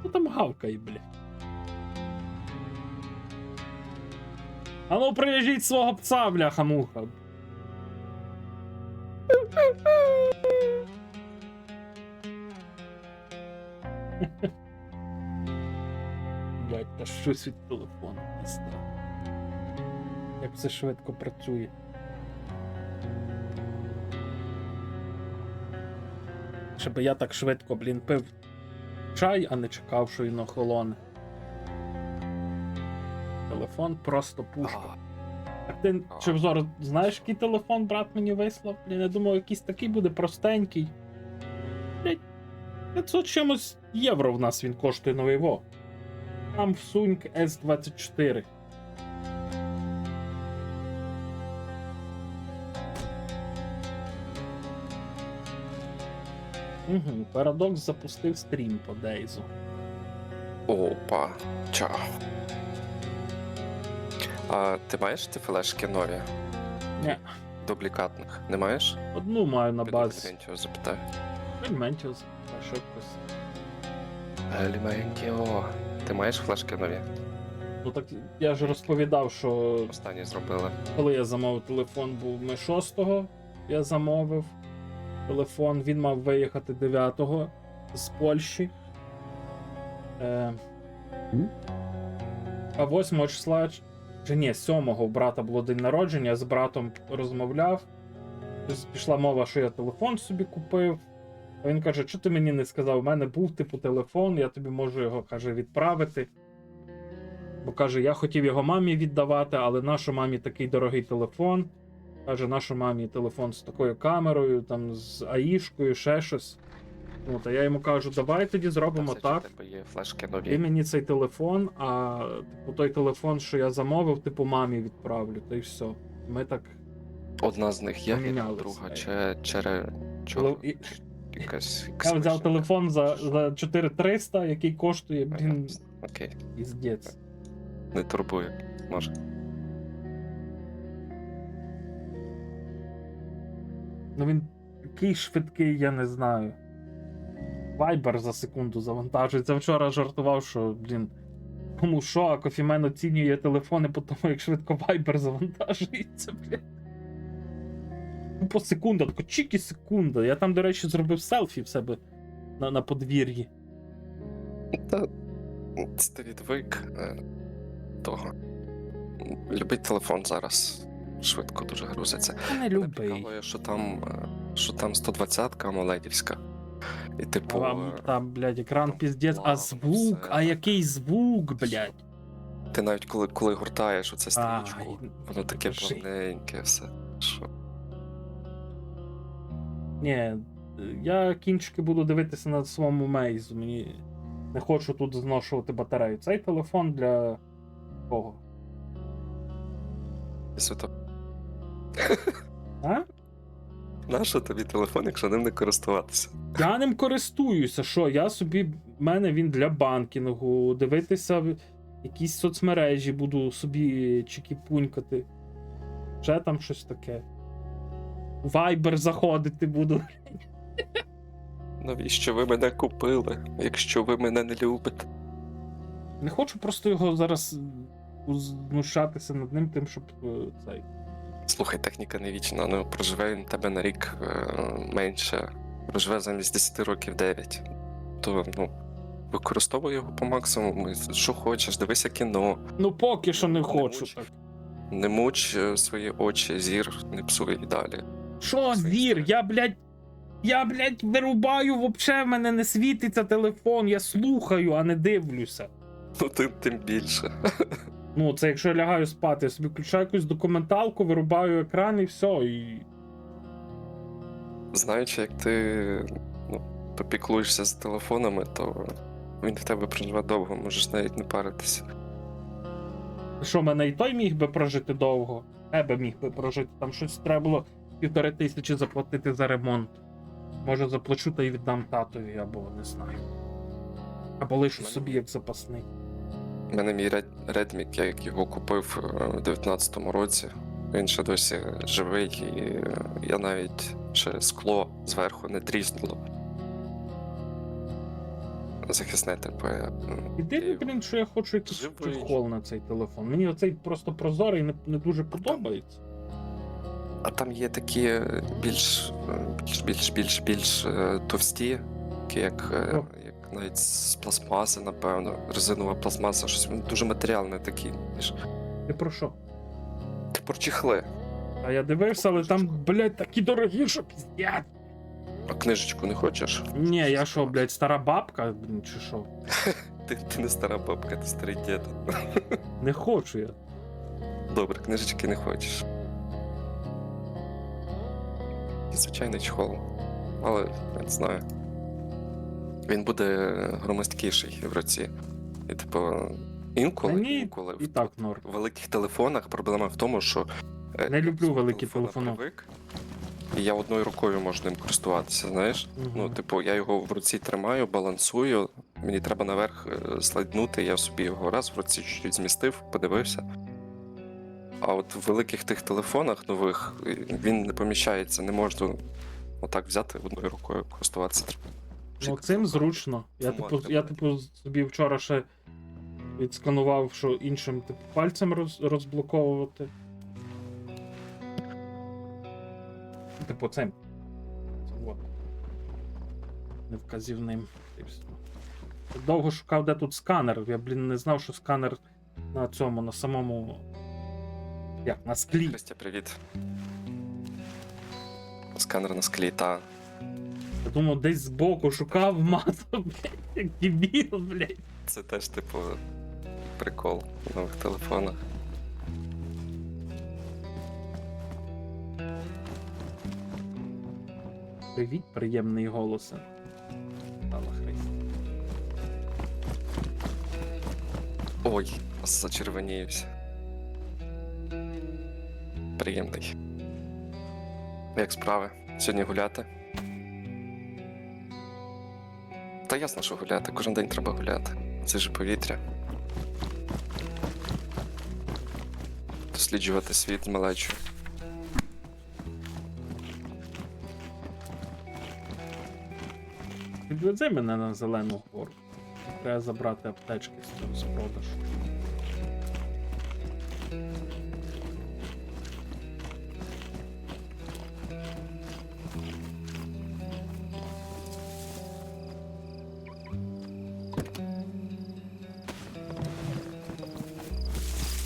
Ну там гавкає, блядь. А ну прив'яжіть свого пса, бляха-муха. Блять, та щось від телефону пізда. Як все швидко працює. Щоб я так швидко, блін, пив чай, а не чекав, що він охолоне. Телефон просто пушка. Так ти, Чевзор, знаєш, який телефон брат мені вислав? Блін, я думав, якийсь такий буде простенький. Блять, 500 чимось євро в нас він коштує новий во. Samsung S24. Угу. Парадокс запустив стрім по Дейзу. Опа, чао. А ти маєш ті флешки нові? Ні. Дублікатних? Не маєш? Одну маю на Піду базі. Елементіо запитаю. Елементіус. Ошибкось. Елементіо. Ти маєш флешки нові? Ну так я ж розповідав, що Останні зробили. коли я замовив телефон, був ми 6-го, я замовив телефон, він мав виїхати 9-го з Польщі. А 8 числа, чи ні, 7-го у брата було день народження, я з братом розмовляв. Тобто пішла мова, що я телефон собі купив. А він каже, що ти мені не сказав? У мене був типу телефон, я тобі можу його, каже, відправити. Бо каже, я хотів його мамі віддавати, але нашу мамі такий дорогий телефон. Каже, нашу мамі телефон з такою камерою, там з аїшкою, ще щось. Ну, та я йому кажу, давай тоді зробимо Це так. чи, типу, є флешки Ти нові. мені цей телефон, а типу, той телефон, що я замовив, типу мамі відправлю, та й все. Ми так. Одна з них є, Помінялись, друга, так. чи через І- якась. Я взяв експешн. телефон за 4300, який коштує, блін, Окей, піздець. не турбує. Може. Ну він такий швидкий, я не знаю. Вайбер за секунду завантажується. Вчора жартував, що, блін, кому що, а Кофімен оцінює телефони по тому, як швидко Вайбер завантажується, блін. Ну, по секунду, тако чікі секунда. Я там, до речі, зробив селфі в себе на подвір'ї. Та це відвик того. Любий телефон зараз швидко дуже грузиться. Я не Мене любий. прикалує, що там 120-ка амоледівська. І типу. Там, блядь, екран піздець, а плавно звук, все. а який звук, блядь. Ти навіть коли гуртаєш оце стрічку, Ай, воно таке кажи. плавненьке все. Що? Ні, я кінчики буду дивитися на своєму мейзу. Мені не хочу тут зношувати батарею. Цей телефон для кого? Свято. А? Нащо тобі телефон, якщо ним не користуватися? Я ним користуюся. Що? Я собі. В мене він для банкінгу. Дивитися якісь соцмережі, буду собі чики-пунькати. Ще там щось таке. Вайбер заходити буду. Навіщо ви мене купили, якщо ви мене не любите? Не хочу просто його зараз знущатися над ним, тим, щоб цей. Слухай, техніка не вічна, ну проживе він тебе на рік менше, проживе замість 10 років 9. То, ну, використовуй його по максимуму, що хочеш, дивися кіно, Ну, поки що не хочу. муч. Так. не муч свої очі, зір, не псуй і далі. Що, зір? Я, блядь, вирубаю, вообще в мене не світиться телефон, я слухаю, а не дивлюся. Ну тим більше. Ну, це якщо я лягаю спати, я собі включаю якусь документалку, вирубаю екран і все. І... Знаючи, як ти попіклуєшся з телефонами, то він в тебе проживе довго, можеш навіть не паритися. Що, мене і той міг би прожити довго? Тебе міг би прожити. Там щось треба було 1500 заплатити за ремонт. Може заплачу та й віддам татові, або не знаю. Або лишу собі як запасний. У мене мій Redmi, я його купив у 19-му році. Він ще досі живий, і я навіть ще скло зверху не тріснуло. Захисне типу. Єдине, блін, що я хочу якийсь Живий. чехол на цей телефон. Мені оцей просто прозорий не дуже подобається. А там є такі більш товсті, такі як навіть з пластмаси, напевно. Резинова пластмаса, щось дуже матеріальне такі. Ти про що? Ти про чехли. А я дивився, але там, блядь, такі дорогі, що піздять. А книжечку не хочеш? Ні, я що, блядь, стара бабка, блін, чи що? Ти не стара бабка, ти старий дід. Не хочу я. Добре, книжечки не хочеш. І звичайний чехол. Але я не знаю. Він буде громоздкіший в руці. І типу, інколи Мені в і так норм. великих телефонах проблема в тому, що Не люблю до великі телефона телефони. привик, І я одною рукою можу ним користуватися, знаєш? Ну, типу, я його в руці тримаю, балансую, мені треба наверх слайднути, я собі його раз в руці чуть-чуть змістив, подивився. А от в великих тих телефонах нових він не поміщається, не можу отак взяти одною рукою користуватися. Ну, цим зручно. Я собі вчора ще відсканував, що іншим пальцем розблоковувати. Типу цим. От. Невказівним. Довго шукав, де тут сканер. Я, не знав, що сканер на цьому, на самому. Як, на склі. Христя, привіт. Сканер на склі, та. Я думав, десь збоку шукав мазу, блядь, як дебіл, блядь. Це теж, типу, прикол в нових телефонах. Привіт, приємний голос. Стала Христя. Ой, зачервоніюся. Приємний. Як справи? Сьогодні гуляти? Та ясно, що гуляти. Кожен день треба гуляти. Це ж повітря. Досліджувати світ з малечою. Підвези мене на Зелену гору. Треба забрати аптечки з продажу.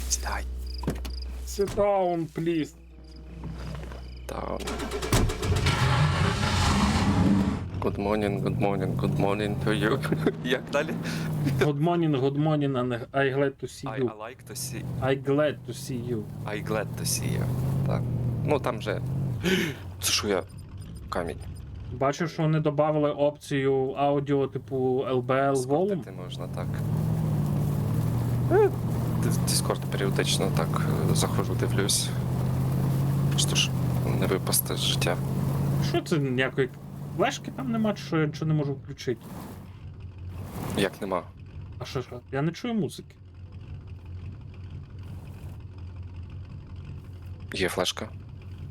Стай. Sit down, please. Down. Good morning to you. Як далі? Good morning, and I glad to see I you. like to see. I glad to see you. I glad to see you. Так. Ну там же. Це що я? Камінь. Бачив, що вони додали опцію аудіо типу LBL Volume? Скоротити можна, так. В Discord періодично так заходжу, дивлюсь. Просто ж не випасти з життя. Що це ніякої флешки там нема, що я нічого не можу включити? Як нема? А що ж? Я не чую музики. Є флешка.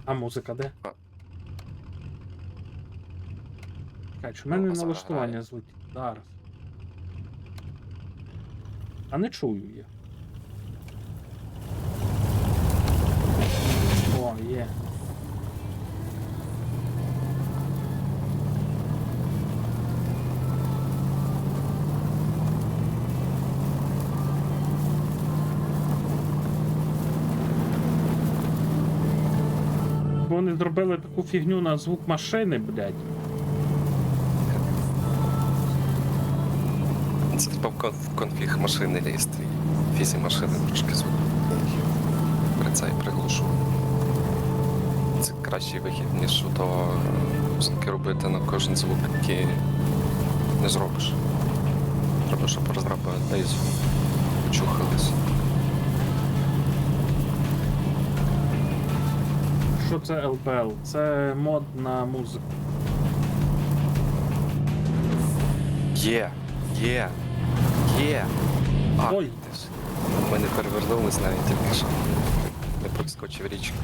А музика де? А. Чекай, чи в мене Ну, а зараз налаштування грає. злетить? Зараз. А не чую я. О, є. Бо вони зробили таку фігню на звук машини, блядь. Це типа конфіг машини ліз твій. Фізі машини трошки звук. При це і приглушу. Це кращий вихід, ніж у того все-таки робити на кожен звук, який не зробиш. Треба, щоб розраби знизу почухались. Що це LBL? Це мод на музику. Є! А, Ой. ти ж. Ми не перевернулись навіть тільки що. Не проскочив річку.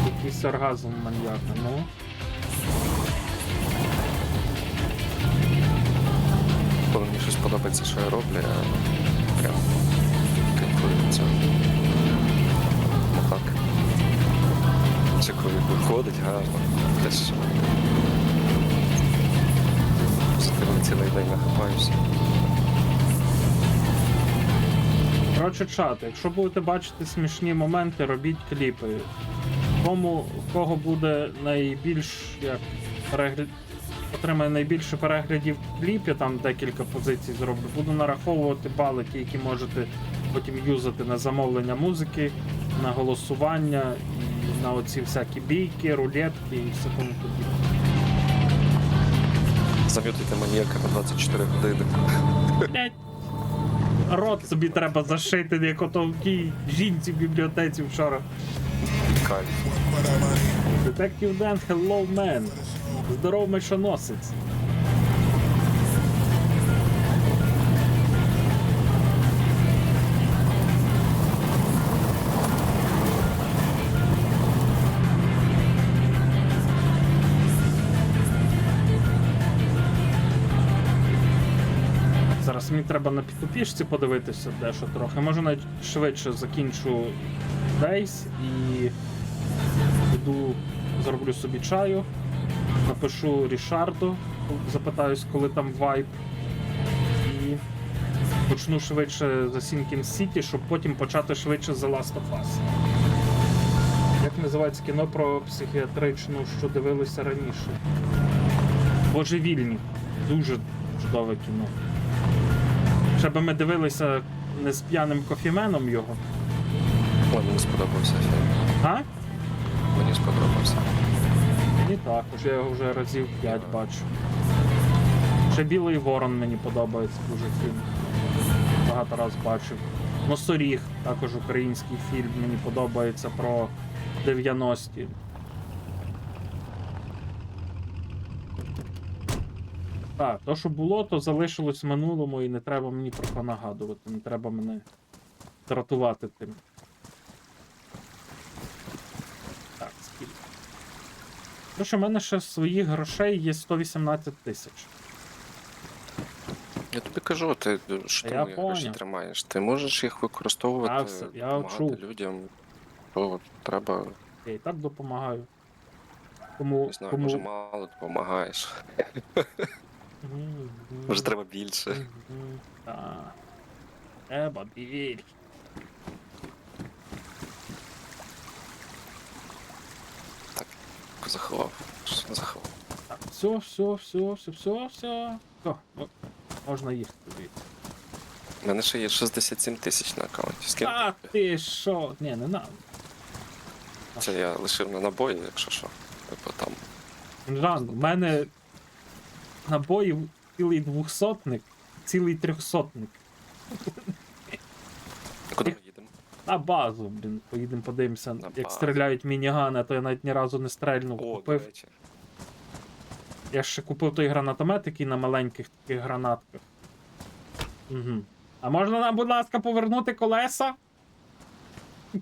Якийсь оргазм маньяка, ну. Коли мені щось подобається, що я роблю, я прям кайфую від цього. Ну так. Чи коли виходить гарно, теж позитивно цілий день нахапаюся. Коротше, чат, якщо будете бачити смішні моменти, робіть кліпи. Кому, в кого буде найбільш як отримає найбільше переглядів в кліпі, там декілька позицій зроблю, буду нараховувати балики, які можете потім юзати на замовлення музики, на голосування і на оці всякі бійки, рулетки і все тому подібне. Зам'ютуйте маніяка на 24 години. Блять. Рот собі треба зашити, як ото в тій жінці в бібліотеці вчора. Кайф. Детектив Ден, hello man. Здоров мешоносець. Зараз мені треба на підтупішці подивитися дещо трохи. Може навіть швидше закінчу дейс і піду, зроблю собі чаю, напишу Рішарду, запитаюсь, коли там вайп, і почну швидше за Sinking City, щоб потім почати швидше The Last of Us. Як називається кіно про психіатричну, що дивилися раніше? Божевільні. Дуже чудове кіно. Ще би ми дивилися не з п'яним кофіменом його. Ой, мені сподобався фільм. А? Мені сподобався. Мені також, я його вже разів 5 бачу. Ще Білий Ворон мені подобається дуже фільм. Багато раз бачив. Носоріг, також український фільм, мені подобається про 90-ті. Так, то, що було, то залишилось в минулому і не треба мені про це нагадувати, не треба мене дратувати тим. Так, скільки? Тому що в мене ще своїх грошей є 118 тисяч. Я тобі кажу, ти що Я ти мої гроші поняв. тримаєш? Ти можеш їх використовувати, все, я допомагати чув. людям. То треба, Я і так допомагаю. Кому, не знаю, кому... може мало допомагаєш. Може треба більше. Так. Треба більше. Заховав. Заховав. Так, все. Можна їхати звідси. У мене ще є 67 тисяч на аккаунті. З ким? А ти що? Ні, не надо. Це я лишив на набої, якщо що. Типу там. Жан, в мене набоїв цілий 200-ник, цілий 300-ник. Куди ми їдемо? На базу, блін, поїдемо подивимося, На як базу. стріляють мінігани, а то я навіть ні разу не стрельнув. О, до Купив. речі. Я ще купив той гранатомет, який на маленьких таких гранатках. Угу. А можна нам, будь ласка, повернути колеса?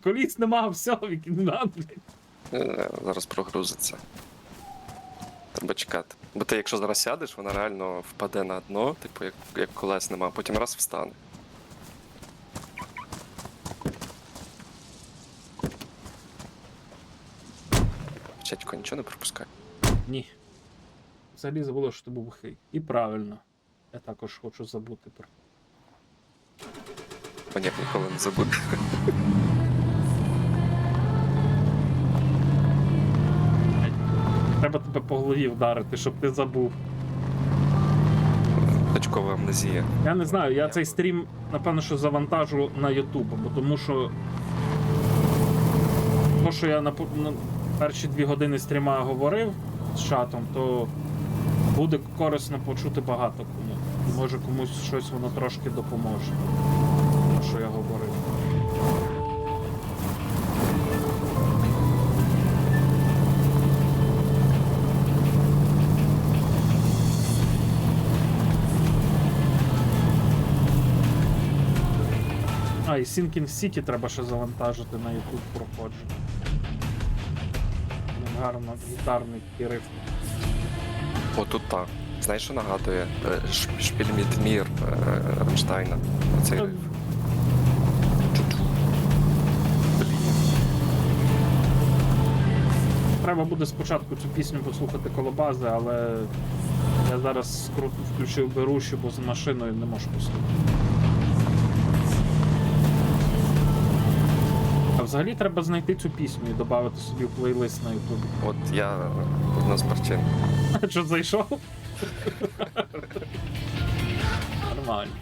Коліс нема, все, викидав, блядь. Зараз прогрузиться. Треба чекати. Бо ти якщо зараз сядеш, вона реально впаде на дно, типу як колес нема, потім раз встане. Чатько, нічого не пропускай. Ні. Взагалі забуло, що ти був хей. І правильно. Я також хочу забути про. Маніяк ніколи не забуде. Треба тебе по голові вдарити, щоб ти забув. Точкова амнезія. Я не знаю, я цей стрім, напевно, що завантажу на YouTube, бо тому що. То, що я на перші 2 години стріма говорив з чатом, то буде корисно почути багато кому. І може комусь щось воно трошки допоможе. Те, що я говорив. А, і Sinking City треба ще завантажити на YouTube проходження. Гарно, гітарний такий риф. О, тут так. Знаєш, що нагадує? Шпільмітмір Рамштайна. Оцей риф. Чу-чу. Блін. Треба буде спочатку цю пісню послухати коло бази, але я зараз включив беруші, бо з машиною не можу послухати. А взагалі треба знайти цю пісню і додати собі в плейлист на ютубі. От я одна з причин. Що зайшов? Нормально.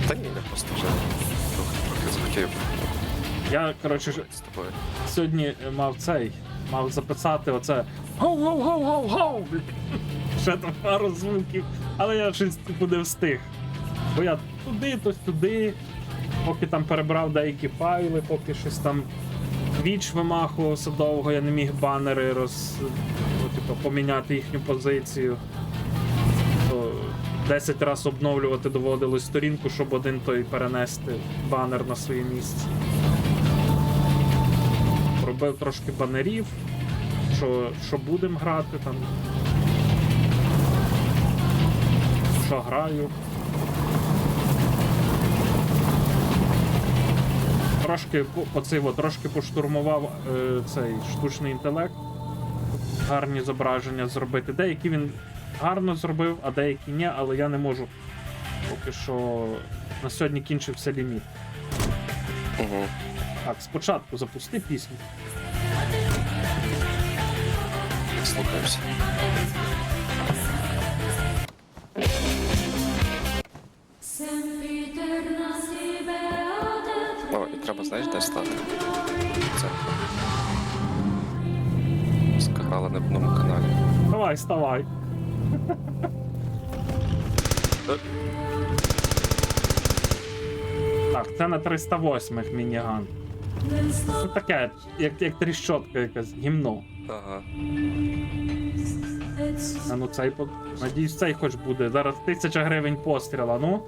Та ні, я просто вже трохи захотів Я, коротше, з тобою. сьогодні мав записати оце гоу-гоу-гоу-гоу-гоу, блін. Ще там пару звуків, але я щось типу не встиг. Бо я туди, то сюди, поки там перебрав деякі файли, поки щось там Twitch вимахувався довго, я не міг банери поміняти їхню позицію. То 10 разів обновлювати доводилось сторінку, щоб один той перенести банер на своє місце. Робив трошки банерів, що будемо грати там. Що граю. Трошки поштурмував цей штучний інтелект. Гарні зображення зробити. Деякі він гарно зробив, а деякі ні, але я не можу. Поки що на сьогодні кінчився ліміт. Угу. Так, спочатку запусти пісню. Слухаємося. О, і треба, знаєш, де стати? Це. Скаграла на одному каналі. Давай, вставай. Так, це на 308-х мініган. Це таке, як тріщотка якась, гімно. Ага. А ну цей, надіюсь, цей хоч буде. Зараз 1000 гривень постріла, ну.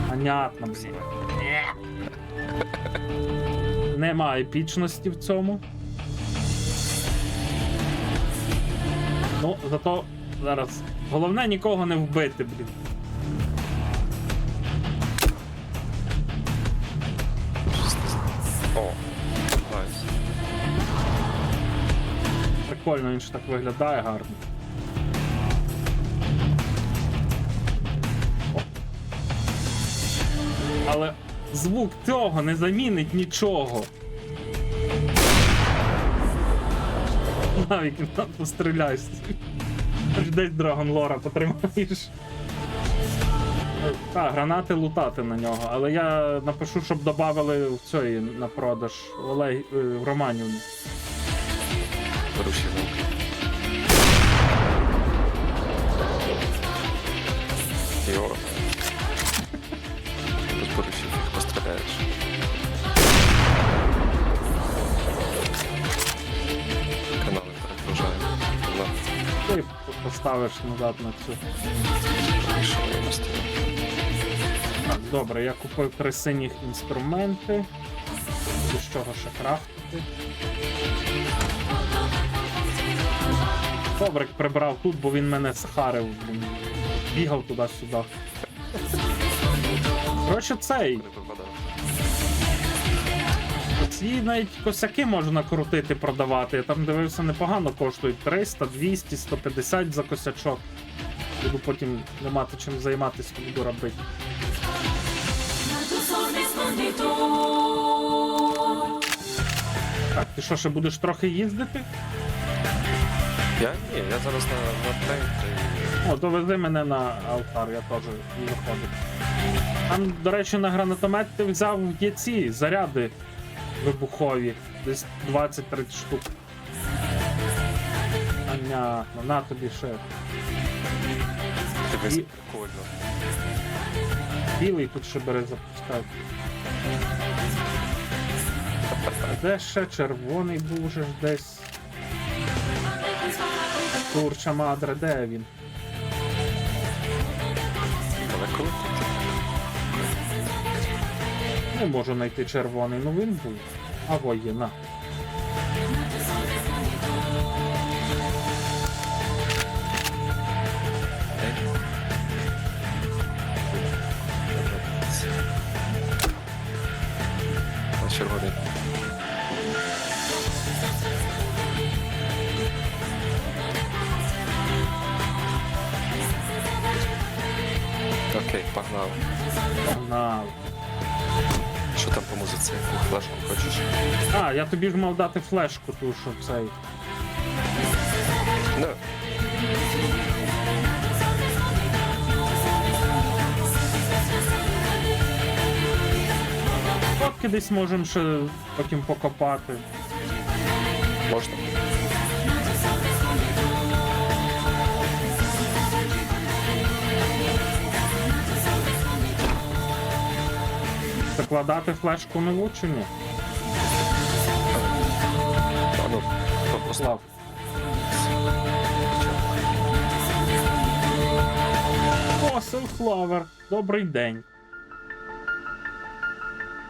Понятно, блін. Нема епічності в цьому. Ну, зато зараз. Головне нікого не вбити, блін. О, найс. Прикольно, він ж так виглядає гарно. О. Але звук цього не замінить нічого. Навіть не постріляйся. Хоч десь Драгонлора потримаєш. Так, гранати лутати на нього, але я напишу, щоб додавали в цій на продаж в Романівну. Беруші руки. Йо. Без беруші їх постріляєш. Канали перегружаємо. Ти поставиш назад на цю. Пішов я на стіну. Так, добре, я купив 3 синіх інструменти. З чого ще крафтити. Коврик прибрав тут, бо він мене схарив, блін. Бігав туди-сюди. Коротше, цей. Не випадав. Ці навіть косяки можна накрутити, продавати. Я там дивився, непогано коштують. 300, 200, 150 за косячок. Буду потім не мати чим займатися, то буду робити. Так, ти що, ще будеш трохи їздити? Я? Ні, я зараз на трейн. О, довези мене на алтар, я теж не виходив. Там, до речі, на гранатомет ти взяв є ці заряди вибухові. Десь 20-30 штук. Понятно, на тобі ще. Дивись, І- прикольно. Білий тут ще бери запускай. А де ще червоний був же ж десь? Курча мадре, де він? Далеко летить. Не можу знайти червоний, ну він був. А є, на. На червоний. Окей, погнали. На. Що там по музиці? Яку флешку хочеш? А, я тобі ж мав дати флешку, ту, що цей. Ну, Фотки десь можемо ще потім покопати. Можна? Закладати флешку нову чи ні? А ну, просто Слав. О, Sunflower, добрий день.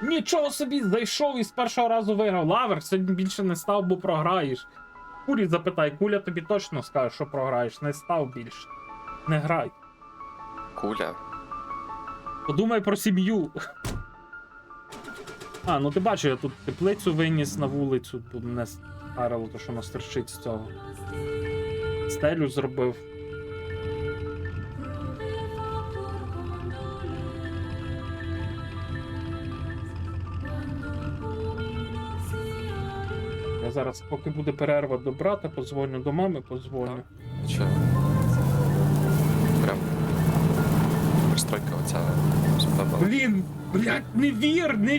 Нічого собі, зайшов і з першого разу виграв. Лавер, сьогодні більше не став, бо програєш. Кулі запитай, Куля тобі точно скаже, що програєш. Не став більше. Не грай. куля. Подумай про сім'ю. А, ну ти бачиш, я тут теплицю виніс на вулицю, тут не старило, то що настерчить з цього. Стелю зробив. Я зараз, поки буде перерва до брата, подзвоню до мами, подзвоню. Чи... Прям... Пристройка оця сподобала. Блін, блядь, не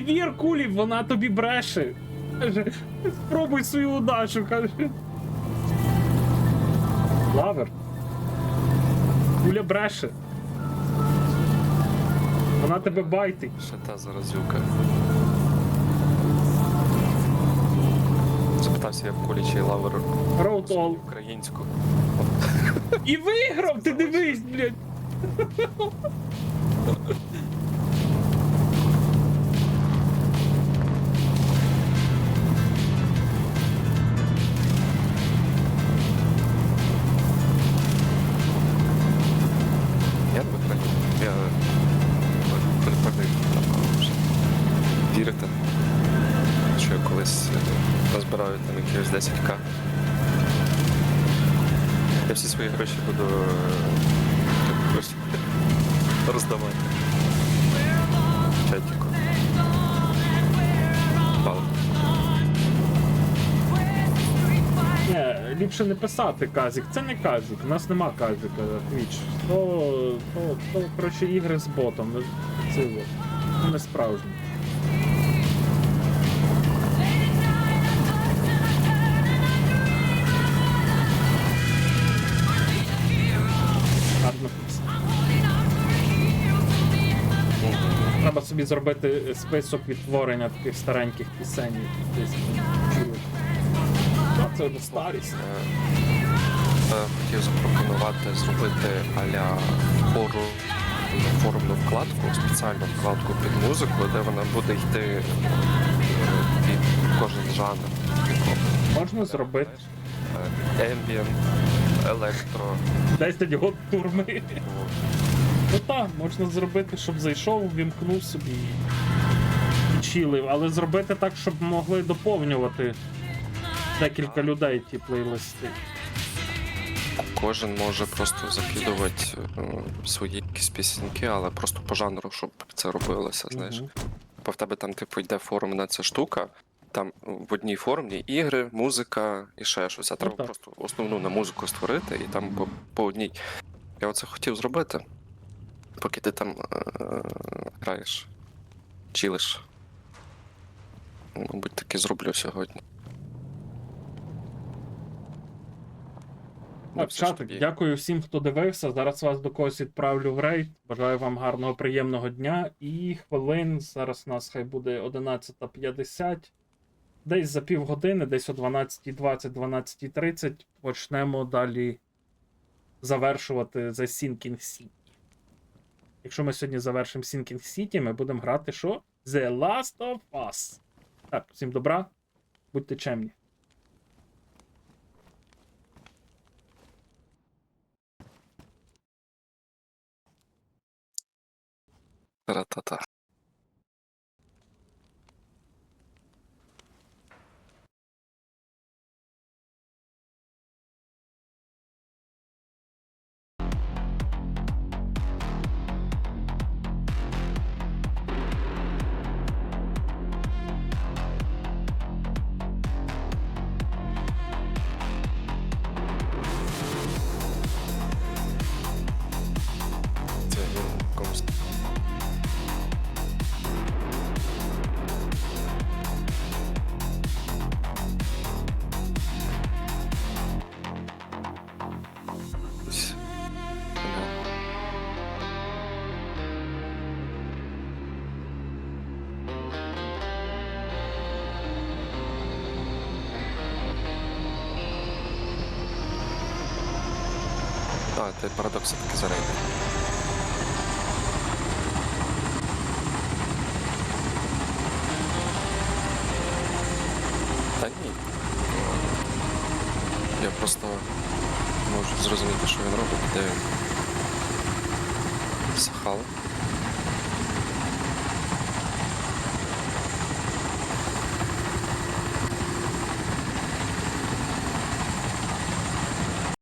вір, Кулі, вона тобі бреше. Каже, спробуй свою удачу, каже. Лавер. Куля бреше. Вона тебе байтить. Ще та заразюка. Запитався я в кулі, чи лавер Road all. українську. І виграв, ти дивись, блядь. Я не виходжу. Я припадив, напевно. Вірите, що я колись назбираю там якихось 10к. Я всі свої гроші буду роздавати. Чатіку. Палку. Ні, ліпше не писати казік. Це не казік, у нас нема казіка, Twitch. То коротше, ігри з ботом. Це от. Ну, не справжні. Гарно пісня. Треба собі зробити список відтворення таких стареньких пісень, які десь чули. Це вже старість. Хотів запропонувати зробити а-ля форумну вкладку, спеціальну вкладку під музику, де вона буде йти під кожен жанр. Можна зробити Ембієнт, електро. 10 год турми. Ну так, можна зробити, щоб зайшов, вімкнув собі і чилив, але зробити так, щоб могли доповнювати декілька людей ті плейлисти. Кожен може просто закидувати свої якісь пісеньки, але просто по жанру, щоб це робилося, знаєш. Мгм. Бо в тебе там, типу, йде форумна ця штука, там в одній формі ігри, музика і ще щось. А треба так. просто основну на музику створити і там по одній. Я оце хотів зробити, поки ти там граєш, чилиш. Мабуть, таки зроблю сьогодні. Так, все ж чатик, таки- дякую всім, хто дивився. Зараз вас до когось відправлю в рейд. Бажаю вам гарного, приємного дня і хвилин. Зараз у нас хай буде 11:50. Десь за півгодини, десь о 12:20, 12:30 почнемо далі завершувати The Sinking City. Якщо ми сьогодні завершимо Sinking City, ми будемо грати що? The Last of Us. Так, всім добра, будьте чемні. Тра-та-та. А, ти парадокс все-таки зарейдив. Та ні. Я просто можу зрозуміти, що він робить, де він. Сахал.